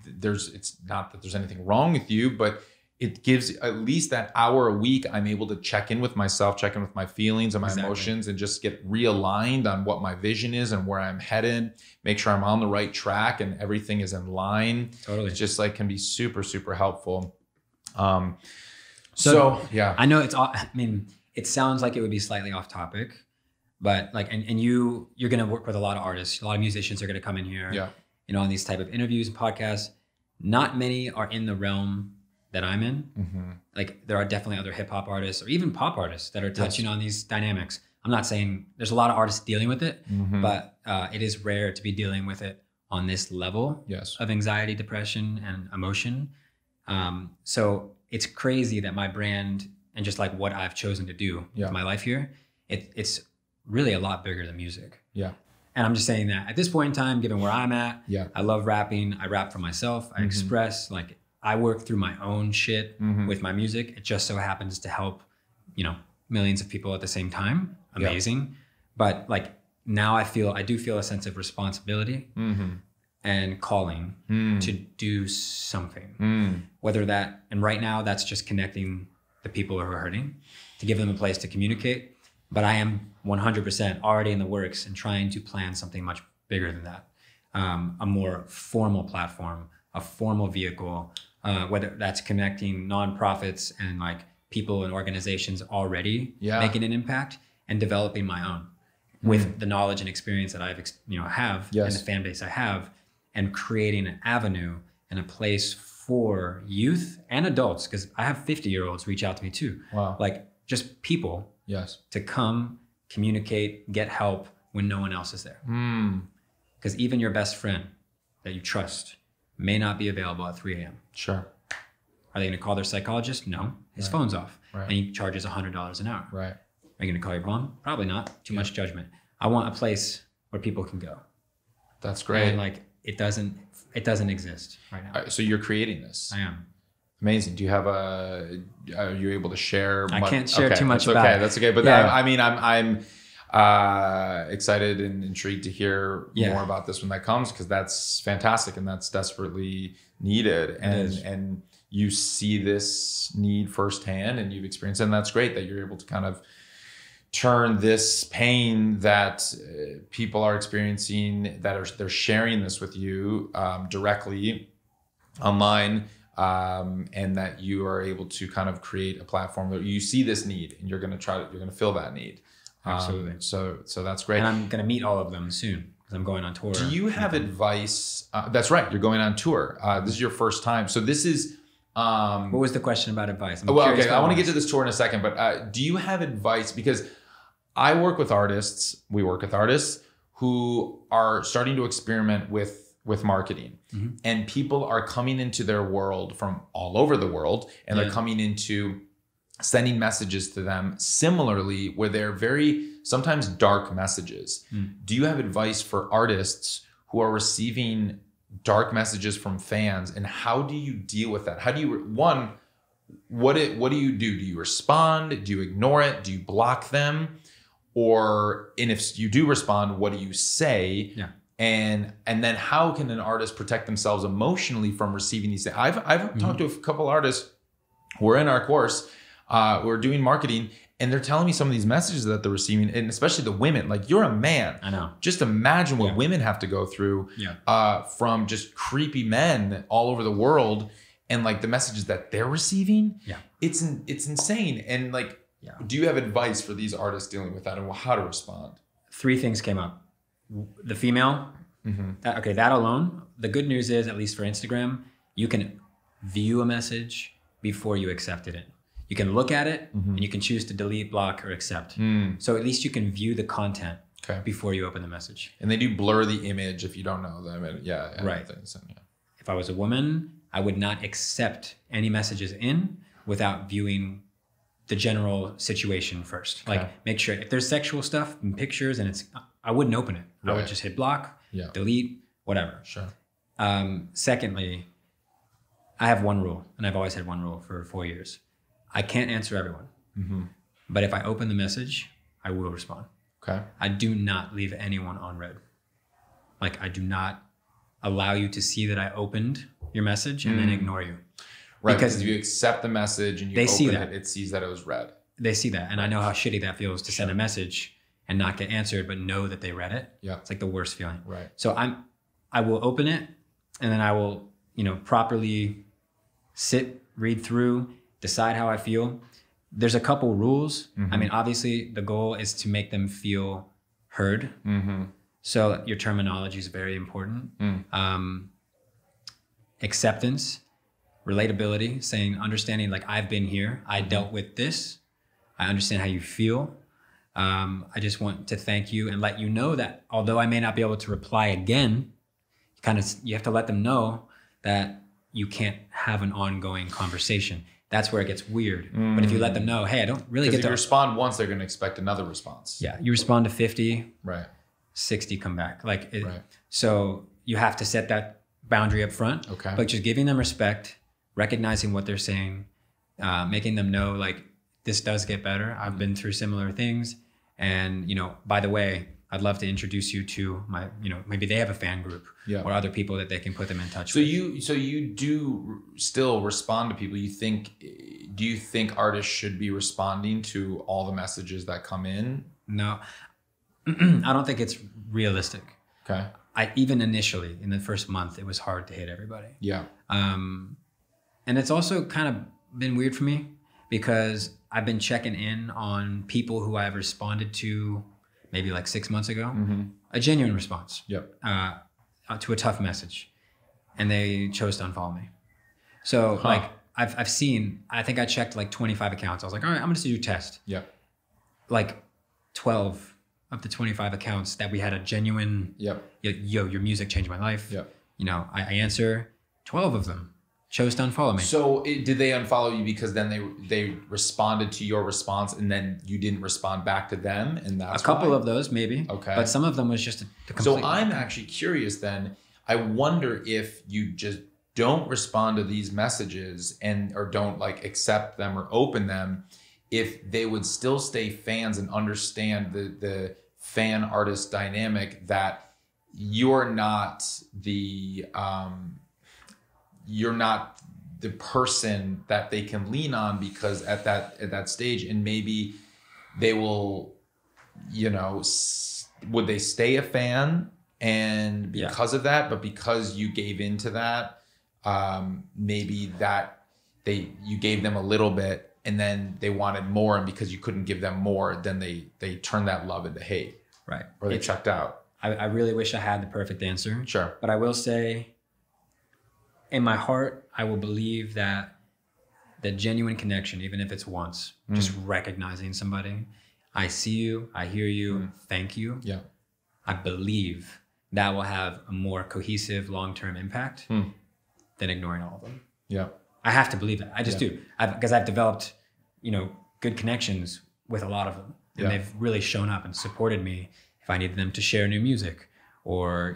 it's not that there's anything wrong with you, but it gives at least that hour a week. I'm able to check in with myself, check in with my feelings and my emotions, and just get realigned on what my vision is and where I'm headed, make sure I'm on the right track and everything is in line. Totally. It's just like can be super, super helpful. So yeah, I know it sounds like it would be slightly off topic, but like, and you're going to work with a lot of artists, a lot of musicians are going to come in here, on these type of interviews and podcasts. Not many are in the realm that I'm in. Like, there are definitely other hip hop artists or even pop artists that are touching on these dynamics. I'm not saying there's a lot of artists dealing with it, but it is rare to be dealing with it on this level of anxiety, depression, and emotion. So it's crazy that my brand and just like what I've chosen to do with my life here, it's really a lot bigger than music. Yeah. And I'm just saying that at this point in time, given where I'm at, Yeah. I love rapping. I rap for myself. I express, like, I work through my own shit with my music. It just so happens to help, millions of people at the same time. Amazing. But like now I do feel a sense of responsibility and calling to do something. Whether that, and right now that's just connecting the people who are hurting, to give them a place to communicate. But I am 100% already in the works and trying to plan something much bigger than that. A more formal platform, a formal vehicle, whether that's connecting nonprofits and like people and organizations already making an impact, and developing my own with the knowledge and experience that I've have and the fan base I have, and creating an avenue and a place for youth and adults, because I have 50-year-olds reach out to me too. Wow. Like just people to come communicate, get help when no one else is there. Because even your best friend that you trust may not be available at 3 a.m. Sure. Are they going to call their psychologist? No. His phone's off. And he charges $100 an hour. Right. Are you going to call your mom? Probably not. Too much judgment. I want a place where people can go. That's great. And like it doesn't exist right now. So you're creating this. I am. Amazing. Do you have are you able to share? I can't share too much about about it. That's okay. But I'm excited and intrigued to hear more about this when that comes, because that's fantastic and that's desperately needed. And you see this need firsthand and you've experienced it, and that's great that you're able to kind of turn this pain that people are experiencing, they're sharing this with you directly online, and that you are able to kind of create a platform that you see this need and you're going to fill that need. Absolutely. So that's great. And I'm going to meet all of them soon because I'm going on tour. Do you have advice? That's right. You're going on tour. This is your first time. So this is, what was the question about advice? Okay. I want to get to this tour in a second, but do you have advice? Because we work with artists who are starting to experiment with marketing, and people are coming into their world from all over the world, and they're coming into sending messages to them similarly, where they're very sometimes dark messages. Do you have advice for artists who are receiving dark messages from fans, and how do you deal with that? How do you, what do you do? Do you respond? Do you ignore it? Do you block them? And if you do respond, what do you say? Yeah. And then how can an artist protect themselves emotionally from receiving these things? I've talked to a couple artists who are in our course, we're doing marketing, and they're telling me some of these messages that they're receiving, and especially the women. Like, you're a man. I know. Just imagine what women have to go through from just creepy men all over the world, and like the messages that they're receiving. Yeah, it's insane. And like, do you have advice for these artists dealing with that and how to respond? 3 things came up. The female. That alone. The good news is, at least for Instagram, you can view a message before you accepted it. You can look at it and you can choose to delete, block, or accept. So at least you can view the content before you open the message. And they do blur the image if you don't know them. And right. If I was a woman, I would not accept any messages in without viewing the general situation first. Like, make sure if there's sexual stuff and pictures and I wouldn't open it. Right. I would just hit block, delete, whatever. Sure. Secondly, I have one rule, and I've always had one rule for 4 years. I can't answer everyone. But if I open the message, I will respond. Okay. I do not leave anyone on read. Like, I do not allow you to see that I opened your message and then ignore you. Right, because if you accept the message and you open it, it sees that it was read. They see that. And I know how shitty that feels to send a message and not get answered, but know that they read it. Yeah. It's like the worst feeling. Right. So I will open it, and then I will, properly sit, read through, decide how I feel. There's a couple rules. I mean, obviously the goal is to make them feel heard. So your terminology is very important. Acceptance, relatability, understanding, like, I've been here, I dealt with this, I understand how you feel. I just want to thank you and let you know that although I may not be able to reply again, you have to let them know that you can't have an ongoing conversation. That's where it gets weird. But if you let them know, hey, I don't really get to... If you respond once, they're going to expect another response. Yeah, you respond to 50. Right. 60 come back. Like, Right. So you have to set that boundary up front, Okay. but just giving them respect, recognizing what they're saying, making them know like this does get better. I've been through similar things. And, by the way, I'd love to introduce you to my, maybe they have a fan group or other people that they can put them in touch with. So you do still respond to people. Do you think artists should be responding to all the messages that come in? No, I don't think it's realistic. Okay. Even initially in the first month, it was hard to hit everybody. Yeah. And it's also kind of been weird for me because I've been checking in on people who I've responded to maybe like 6 months ago, a genuine response to a tough message, and they chose to unfollow me. So like I've seen, I think I checked like 25 accounts. I was like, all right, I'm just gonna do a test. Yeah. Like 12 of the 25 accounts that we had a genuine, yo, your music changed my life. I answer 12 of them chose to unfollow me. So did they unfollow you because then they responded to your response and then you didn't respond back to them, and that's a couple of those maybe. Okay. But some of them was just the complete. So I'm actually curious then. I wonder if you just don't respond to these messages or don't like accept them or open them, if they would still stay fans and understand the fan artist dynamic, that you're not the person that they can lean on, because at that stage, and maybe they will, would they stay a fan and because of that, but because you gave into that, maybe that you gave them a little bit and then they wanted more, and because you couldn't give them more, then they turned that love into hate. Right. Or they checked out. I really wish I had the perfect answer. Sure. But I will say, in my heart, I will believe that the genuine connection, even if it's once, just recognizing somebody, I see you, I hear you, thank you. Yeah. I believe that will have a more cohesive long-term impact than ignoring all of them. Yeah. I have to believe that. I just do. Because I've developed, good connections with a lot of them. And they've really shown up and supported me if I needed them to share new music or,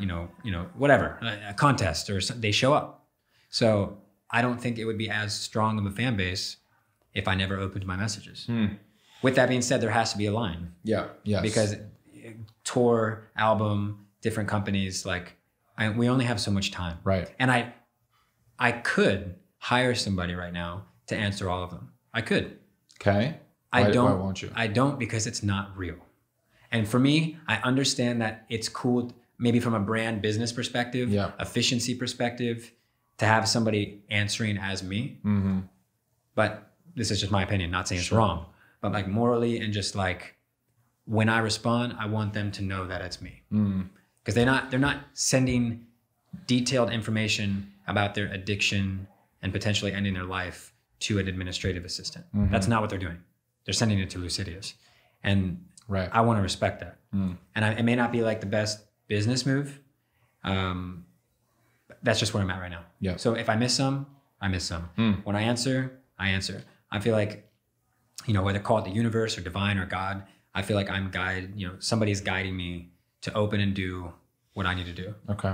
whatever, a contest, or they show up. So I don't think it would be as strong of a fan base if I never opened my messages. With that being said, there has to be a line. Yeah. Yes. Because tour, album, different companies, we only have so much time. Right. And I could hire somebody right now to answer all of them. I could. Okay. Why won't you? I don't, because it's not real. And for me, I understand that it's cool, maybe from a brand business perspective, efficiency perspective, to have somebody answering as me. But this is just my opinion, not saying it's wrong, but morally, and just when I respond, I want them to know that it's me. Because they're not sending detailed information about their addiction and potentially ending their life to an administrative assistant. That's not what they're doing. They're sending it to Lucidious. And I want to respect that. And it may not be the best business move. That's just where I'm at right now. Yeah. So if I miss some, I miss some. When I answer, I answer. I feel like, whether call it the universe or divine or God, I feel like I'm somebody's guiding me to open and do what I need to do. Okay.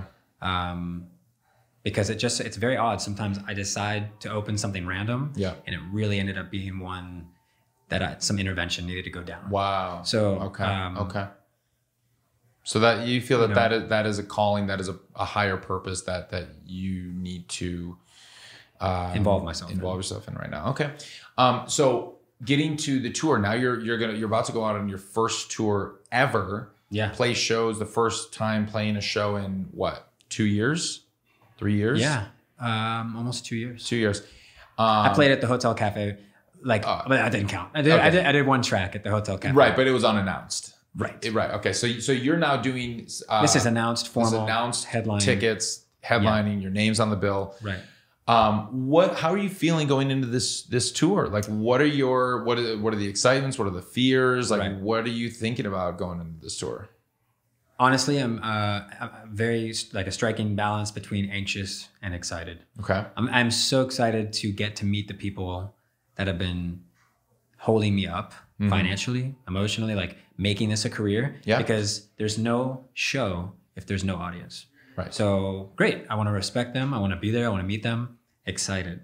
Because it's very odd. Sometimes I decide to open something random. Yeah. And it really ended up being one that some intervention needed to go down. Wow. So, okay. So that you feel that is a calling, that is a higher purpose that you need to involve yourself in right now. Okay. So getting to the tour now, you're about to go out on your first tour ever. Yeah. Play shows, the first time playing a show in what, 2 years, 3 years? Yeah. Almost 2 years. 2 years. I played at the Hotel Cafe. But that didn't count. I did one track at the Hotel Cafe. Right, but it was unannounced. Right. Right. Okay. So you're now doing this is announced, formal, this is announced, headline tickets, headlining, your name's on the bill. Right. How are you feeling going into this tour? What are the excitements? What are the fears? What are you thinking about going into this tour? Honestly, I'm very a striking balance between anxious and excited. Okay. I'm so excited to get to meet the people that have been holding me up financially, emotionally, like making this a career. Yeah. Because there's no show if there's no audience. Right. So great. I want to respect them. I want to be there. I want to meet them. Excited.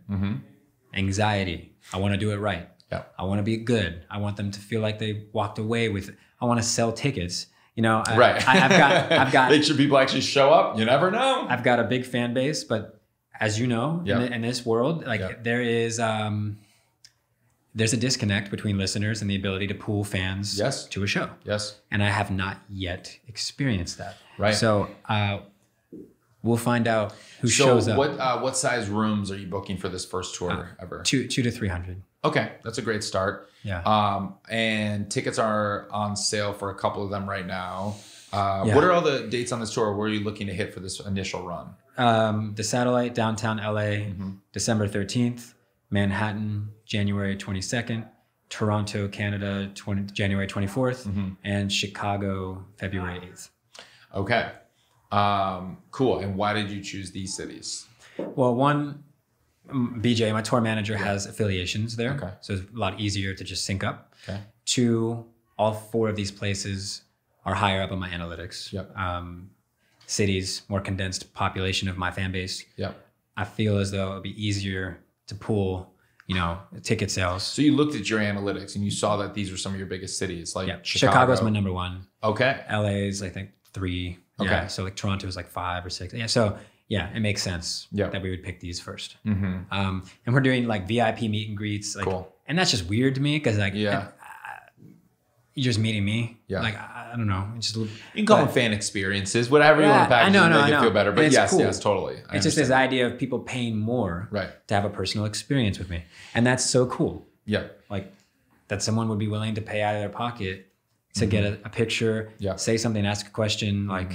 Anxiety. I want to do it right. Yeah. I want to be good. I want them to feel like they walked away with, I want to sell tickets. You know, Right. I've got, make sure people actually show up. You never know. I've got a big fan base, but as you know, in this world, like there is, there's a disconnect between listeners and the ability to pull fans to a show. Yes. And I have not yet experienced that. Right. So we'll find out who shows up. What size rooms are you booking for this first tour ever? 200 to 300. Okay. That's a great start. Yeah. And tickets are on sale for a couple of them right now. What are all the dates on this tour? Where are you looking to hit for this initial run? The Satellite, downtown LA, December 13th. Manhattan, January 22nd, Toronto, Canada, January 24th, and Chicago, February 8th. Okay. Cool. And why did you choose these cities? Well, one, BJ, my tour manager, has affiliations there. Okay. So it's a lot easier to just sync up. Okay. 2, all 4 of these places are higher up on my analytics. Yep. Cities, more condensed population of my fan base. Yep. I feel as though it'd be easier to pull, ticket sales. So you looked at your analytics and you saw that these were some of your biggest cities, like Chicago's my number 1. Okay. LA is, I think, 3. Okay. Yeah. So like Toronto is like 5 or 6. Yeah. So it makes sense that we would pick these first. And we're doing like VIP meet and greets. Like, cool. And that's just weird to me because like, you're just meeting me. Yeah. Like, I don't know. It's just, you can call them fan experiences, whatever you want to package to make it feel better. But yes, totally. It's just this idea of people paying more to have a personal experience with me. And that's so cool. Yeah. Like that someone would be willing to pay out of their pocket to get a picture, say something, ask a question, like,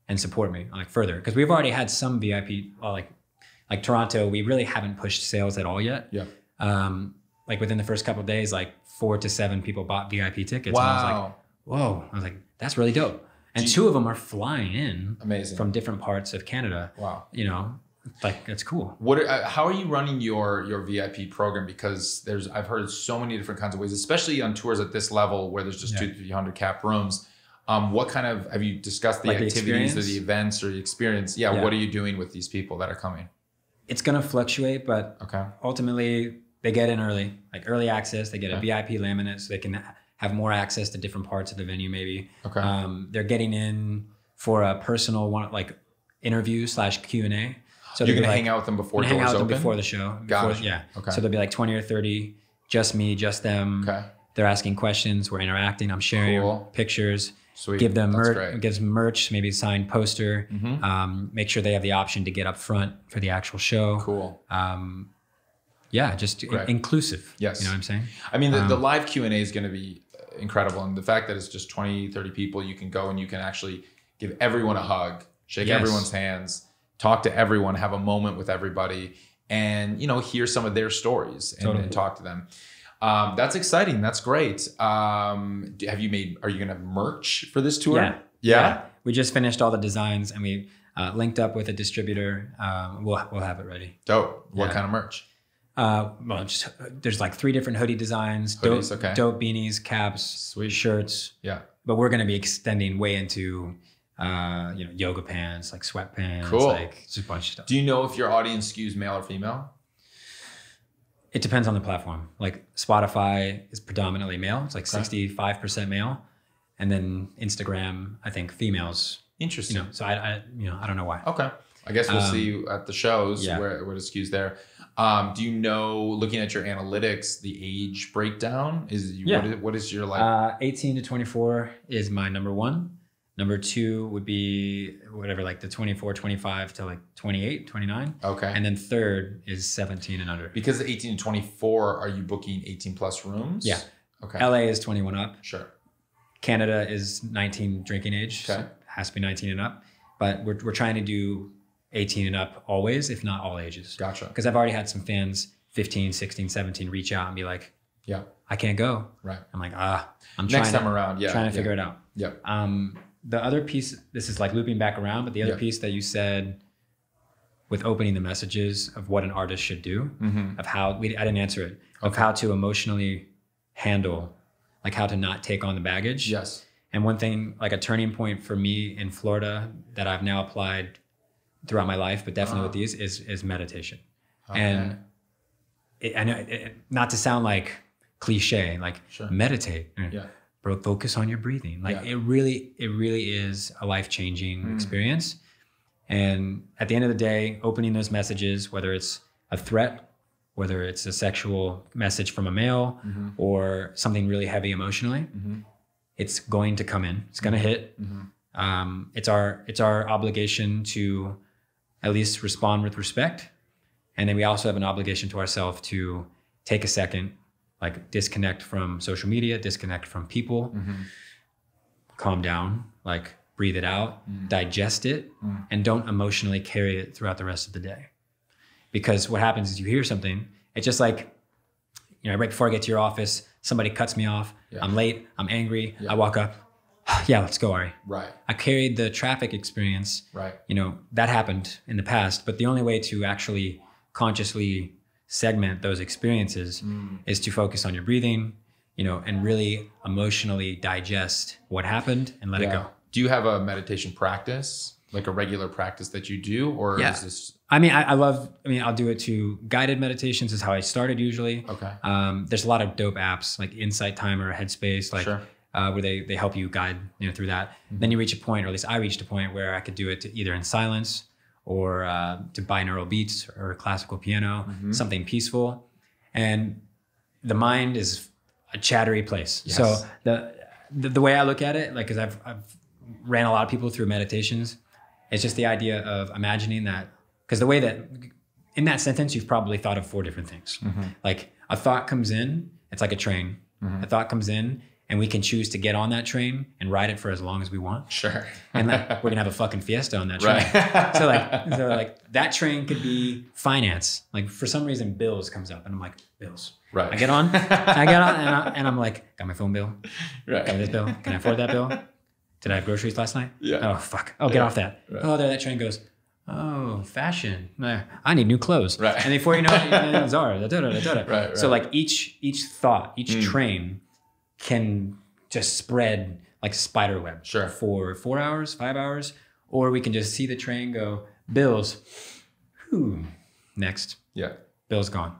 and support me like further. Because we've already had some VIP, like Toronto, we really haven't pushed sales at all yet. Yeah. Like within the first couple of days, like 4 to 7 people bought VIP tickets. Wow. And I was like, whoa. I was like, that's really dope. And 2 of them are flying in from different parts of Canada. Wow. Like that's cool. How are you running your VIP program? Because I've heard so many different kinds of ways, especially on tours at this level where there's just 200-300 cap rooms. What kind of, have you discussed the activities or the events or the experience? Yeah. What are you doing with these people that are coming? It's going to fluctuate, but ultimately they get in early, like early access. They get a VIP laminate so they can have more access to different parts of the venue maybe. Okay. They're getting in for a personal one, like interview / Q&A. So you're going to hang out with them before doors open? Hang out with them before the show. Gotcha. Yeah. Okay. So there'll be like 20 or 30, just me, just them. Okay. They're asking questions. We're interacting. I'm sharing pictures. Sweet. Give them merch. Give them merch, maybe a signed poster. Make sure they have the option to get up front for the actual show. Cool. Just inclusive. Yes. You know what I'm saying? I mean, the live Q&A is going to be incredible. And the fact that it's just 20, 30 people, you can go and you can actually give everyone a hug, shake everyone's hands, talk to everyone, have a moment with everybody, and hear some of their stories and talk to them. That's exciting. That's great. Are you going to have merch for this tour? Yeah. We just finished all the designs and we linked up with a distributor. We'll have it ready. Dope. What kind of merch? There's like 3 different hoodie designs, dope beanies, caps, shirts. Yeah. But we're going to be extending way into yoga pants, like sweatpants, like just a bunch of stuff. Do you know if your audience skews male or female? It depends on the platform. Like Spotify is predominantly male. It's like 65% male. And then Instagram, I think females. Interesting. So I don't know why. Okay. I guess we'll see at the shows where it skews there. Do you know, looking at your analytics, the age breakdown? What is your like? 18 to 24 is my number 1. Number 2 would be whatever, like the 24, 25 to like 28, 29. Okay. And then 3rd is 17 and under. Because 18 to 24, are you booking 18 plus rooms? Yeah. Okay. LA is 21 up. Sure. Canada is 19 drinking age. Okay. So it has to be 19 and up. But we're trying to do 18 and up always, if not all ages. Gotcha. Because I've already had some fans, 15, 16, 17, reach out and be like, I can't go. Right. I'm like, I'm trying to figure it out. Yeah. The other piece, this is like looping back around, but the other piece that you said with opening the messages of what an artist should do, of how, I didn't answer it, of how to emotionally handle, like how to not take on the baggage. Yes. And one thing, like a turning point for me in Florida that I've now applied throughout my life, but definitely with these is meditation. Okay. And I know, not to sound like cliche, like meditate, bro, focus on your breathing. Like it really is a life-changing experience. And at the end of the day, opening those messages, whether it's a threat, whether it's a sexual message from a male or something really heavy emotionally, it's going to come in. It's going to hit. It's our obligation to at least respond with respect. And then we also have an obligation to ourselves to take a second, like disconnect from social media, disconnect from people, calm down, like breathe it out, digest it, and don't emotionally carry it throughout the rest of the day. Because what happens is you hear something, it's just like, right before I get to your office, somebody cuts me off, I'm late, I'm angry, I walk up, let's go, Ari. Right. I carried the traffic experience. Right. That happened in the past, but the only way to actually consciously segment those experiences is to focus on your breathing, and really emotionally digest what happened and let it go. Do you have a meditation practice, like a regular practice that you do, or is this? I'll do it to guided meditations is how I started usually. Okay. There's a lot of dope apps like Insight Timer, Headspace, where they help you guide, through that. Then you reach a point, or at least I reached a point where I could do it either in silence or to binaural beats or classical piano, something peaceful. And the mind is a chattery place. Yes. So the way I look at it, like, cause I've ran a lot of people through meditations, it's just the idea of imagining that, cause the way that in that sentence, you've probably thought of 4 different things. Like a thought comes in, it's like a train. A thought comes in, and we can choose to get on that train and ride it for as long as we want. Sure. And we're gonna have a fucking fiesta on that train. Right. so like that train could be finance. Like for some reason, bills comes up, and I'm like, bills. Right. I get on, and I'm like, got my phone bill. Right. Got this bill. Can I afford that bill? Did I have groceries last night? Yeah. Oh fuck. Oh, get off that. Right. Oh, there that train goes. Oh, fashion. I need new clothes. Right. And before you know it, Zara. Right. So like each thought, each train can just spread like a spider web for 4 hours, 5 hours, or we can just see the train go, bills, next. Yeah. Bill's gone.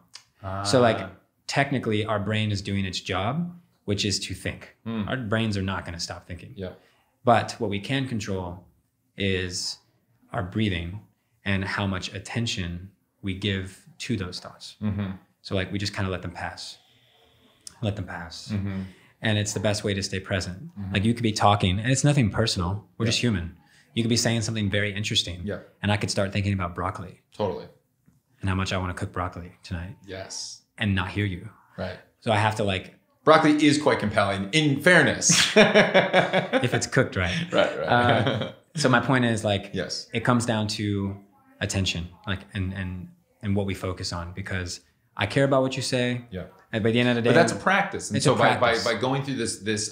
So like technically our brain is doing its job, which is to think. Our brains are not going to stop thinking. Yeah. But what we can control is our breathing and how much attention we give to those thoughts. So like we just kind of let them pass. And it's the best way to stay present. Like you could be talking, and it's nothing personal. We're just human. You could be saying something very interesting. Yeah. And I could start thinking about broccoli. Totally. And how much I want to cook broccoli tonight. Yes. And not hear you. Right. So I have to like... Broccoli is quite compelling, in fairness. If it's cooked right. Right. So my point is like, yes, it comes down to attention, like, and what we focus on, because I care about what you say. Yeah. And by the end of the day, but that's a practice. And so by going through this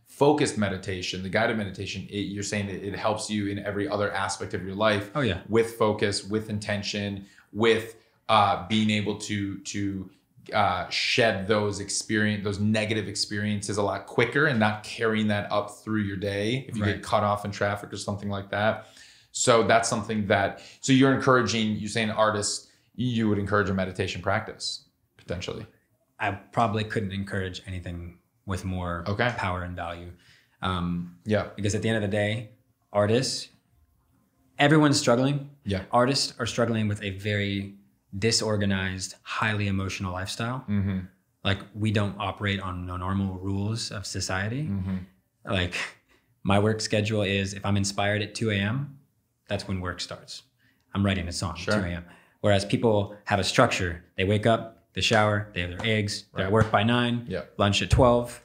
focused meditation, the guided meditation, you're saying that it helps you in every other aspect of your life. Oh yeah. With focus, with intention, with being able to shed those negative experiences a lot quicker and not carrying that up through your day if you get cut off in traffic or something like that. So that's something so you're saying artists, you would encourage a meditation practice potentially. I probably couldn't encourage anything with more power and value. Because at the end of the day, artists, everyone's struggling. Yeah. Artists are struggling with a very disorganized, highly emotional lifestyle. Like we don't operate on the normal rules of society. Like my work schedule is, if I'm inspired at 2 a.m., that's when work starts. I'm writing a song at 2 a.m. Whereas people have a structure. They wake up, they shower, they have their eggs, they're at work by 9, lunch at 12.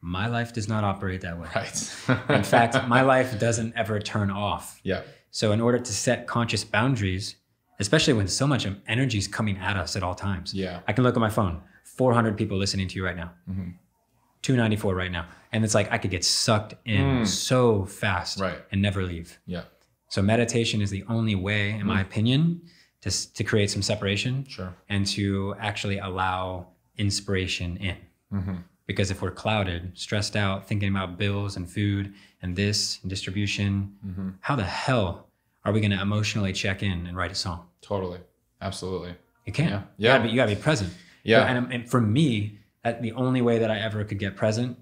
My life does not operate that way. Right. In fact, my life doesn't ever turn off. Yeah. So in order to set conscious boundaries, especially when so much energy is coming at us at all times. Yeah. I can look at my phone, 400 people listening to you right now, 294 right now. And it's like, I could get sucked in so fast and never leave. Yeah. So meditation is the only way, in my opinion, to create some separation and to actually allow inspiration in. Because if we're clouded, stressed out, thinking about bills and food and this and distribution, how the hell are we going to emotionally check in and write a song? Totally. Absolutely. You can't. Yeah. You gotta be present. Yeah. And for me, the only way that I ever could get present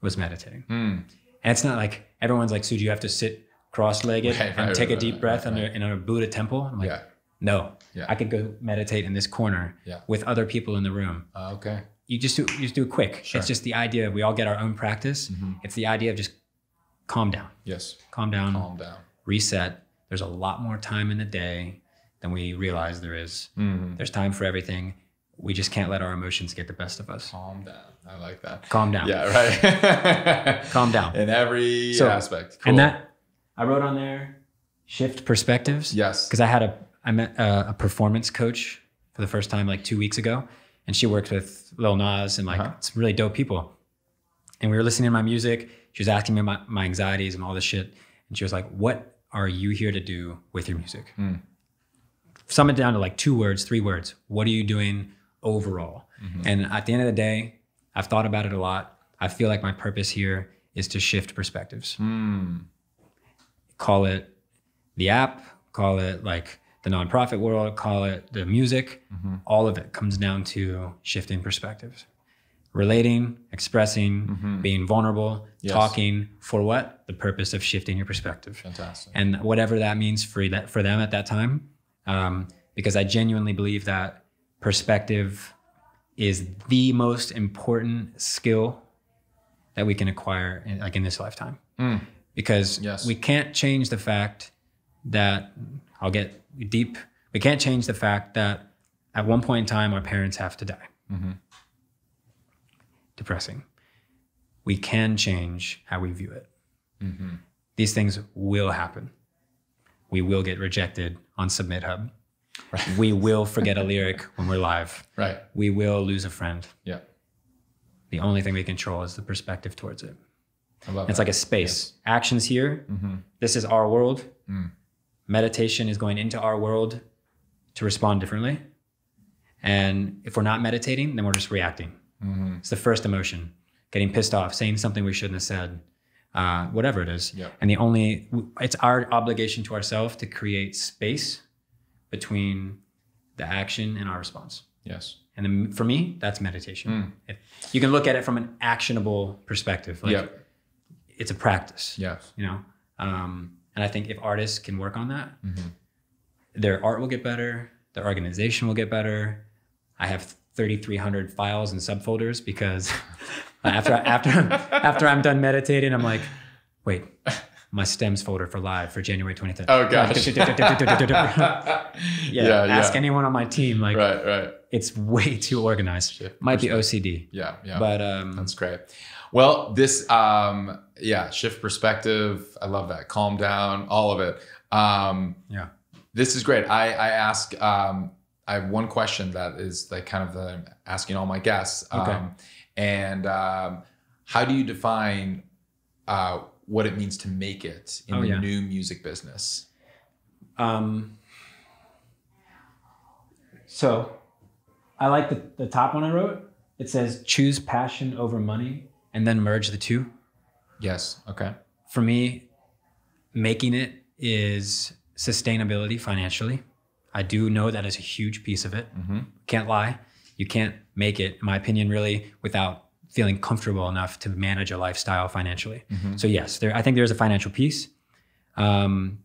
was meditating. And it's not like everyone's like, so do you have to sit cross-legged and take a deep breath in a Buddha temple? I'm like, no. I could go meditate in this corner with other people in the room. Okay. You just do it quick. Sure. It's just the idea. We all get our own practice. It's the idea of just calm down. Yes. Calm down. Calm down. Reset. There's a lot more time in the day than we realize there is. There's time for everything. We just can't let our emotions get the best of us. Calm down. I like that. Calm down. Yeah, right. Calm down. In every aspect. Cool. And that I wrote on there, shift perspectives. Yes. Because I met a performance coach for the first time like 2 weeks ago, and she worked with Lil Nas and like some really dope people. And we were listening to my music. She was asking me my anxieties and all this shit. And she was like, what are you here to do with your music? Sum it down to like 2 words, 3 words. What are you doing overall? And at the end of the day, I've thought about it a lot. I feel like my purpose here is to shift perspectives. Call it the app, call it like the nonprofit world, call it the music. All of it comes down to shifting perspectives. Relating, expressing, being vulnerable, talking for what? The purpose of shifting your perspective. Fantastic. And whatever that means for them at that time. Because I genuinely believe that perspective is the most important skill that we can acquire in this lifetime. Because we can't change the fact that, I'll get deep, we can't change the fact that at one point in time, our parents have to die. Depressing. We can change how we view it. These things will happen. We will get rejected on Submit Hub. Right. We will forget a lyric when we're live. Right. We will lose a friend. Yeah. The only thing we control is the perspective towards it. I love it's that. Like a space. Yes. Action's here. This is our world. Meditation is going into our world to respond differently. And if we're not meditating, then we're just reacting. It's the first emotion. Getting pissed off, saying something we shouldn't have said. Whatever it is. Yep. And it's our obligation to ourselves to create space between the action and our response. Yes. And then for me, that's meditation. You can look at it from an actionable perspective. Like it's a practice. Yes. You know? And I think if artists can work on that, their art will get better, their organization will get better. I have 3,300 files and subfolders because after I'm done meditating, I'm like, wait, my stems folder for live for January 23rd. Oh gosh. Ask anyone on my team. Like, right. It's way too organized. Might be OCD. Yeah. But that's great. Well, this shift perspective. I love that. Calm down. All of it. This is great. I ask. I have one question that is like kind of the asking all my guests. And how do you define what it means to make it in the new music business? So I like the top one I wrote. It says, choose passion over money and then merge the two. Yes. Okay. For me, making it is sustainability financially. I do know that is a huge piece of it. Can't lie. You can't make it, in my opinion, really, without feeling comfortable enough to manage a lifestyle financially. So yes, I think there's a financial piece. And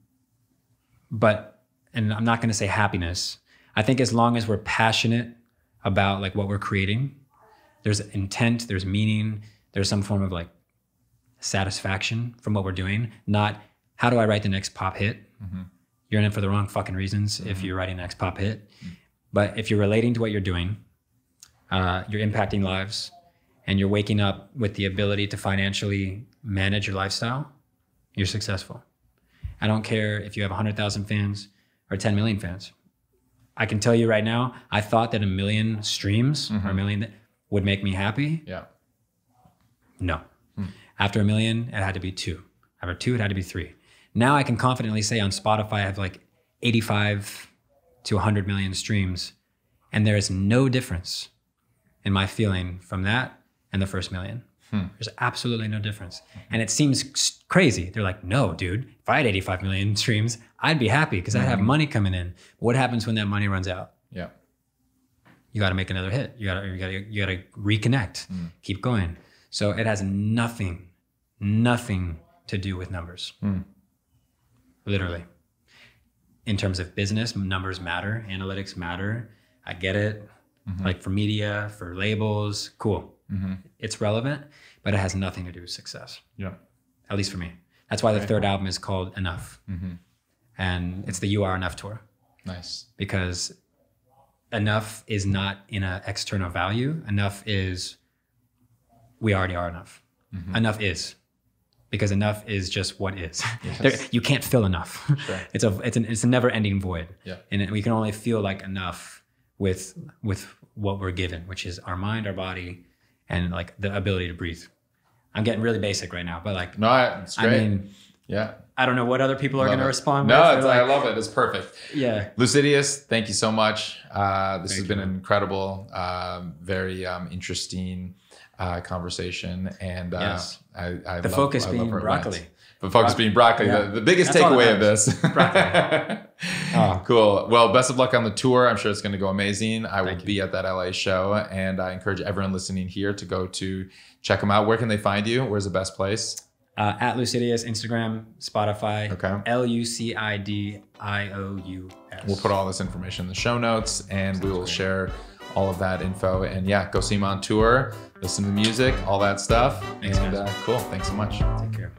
I'm not going to say happiness. I think as long as we're passionate about like what we're creating, there's intent, there's meaning, there's some form of like satisfaction from what we're doing. Not how do I write the next pop hit? You're in it for the wrong fucking reasons if you're writing the next pop hit. But if you're relating to what you're doing, you're impacting lives, and you're waking up with the ability to financially manage your lifestyle, you're successful. I don't care if you have 100,000 fans or 10 million fans. I can tell you right now, I thought that 1 million streams or 1 million would make me happy. Yeah. No. After 1 million, it had to be 2. After 2, it had to be 3. Now I can confidently say on Spotify, I have like 85 to 100 million streams, and there is no difference in my feeling from that and the first million. There's absolutely no difference. And it seems crazy. They're like, no, dude, if I had 85 million streams, I'd be happy because I'd have money coming in. But what happens when that money runs out? Yeah. You got to make another hit. You got to reconnect, keep going. So it has nothing to do with numbers. Literally. In terms of business, numbers matter, analytics matter. I get it. Like for media, for labels, cool. It's relevant, but it has nothing to do with success. Yeah. At least for me. That's why the third album is called Enough. And it's the You Are Enough tour. Nice. Because enough is not in an external value. Enough is, we already are enough. Enough is. Because enough is just what is. You can't fill enough. Sure. It's a never-ending void. Yeah. And we can only feel like enough with what we're given, which is our mind, our body, and like the ability to breathe. I'm getting really basic right now, but like, no, it's great. I mean, yeah. I don't know what other people are going to respond with. No, like, I love it. It's perfect. Yeah. Lucidious, thank you so much. This has been an incredible, very interesting conversation. And yes. I the love, focus I being love broccoli. The focus being broccoli. Yeah. The biggest That's all takeaway that of this. Broccoli. Cool. Well, best of luck on the tour. I'm sure it's going to go amazing. I will Thank you. be at that LA show, and I encourage everyone listening here to go to check them out. Where can they find you? Where's the best place? At Lucidious, Instagram, Spotify. Okay. Lucidious. We'll put all this information in the show notes, and we will share all of that info. And yeah, go see him on tour, listen to the music, all that stuff. Thanks, and guys. cool. Thanks so much. Take care.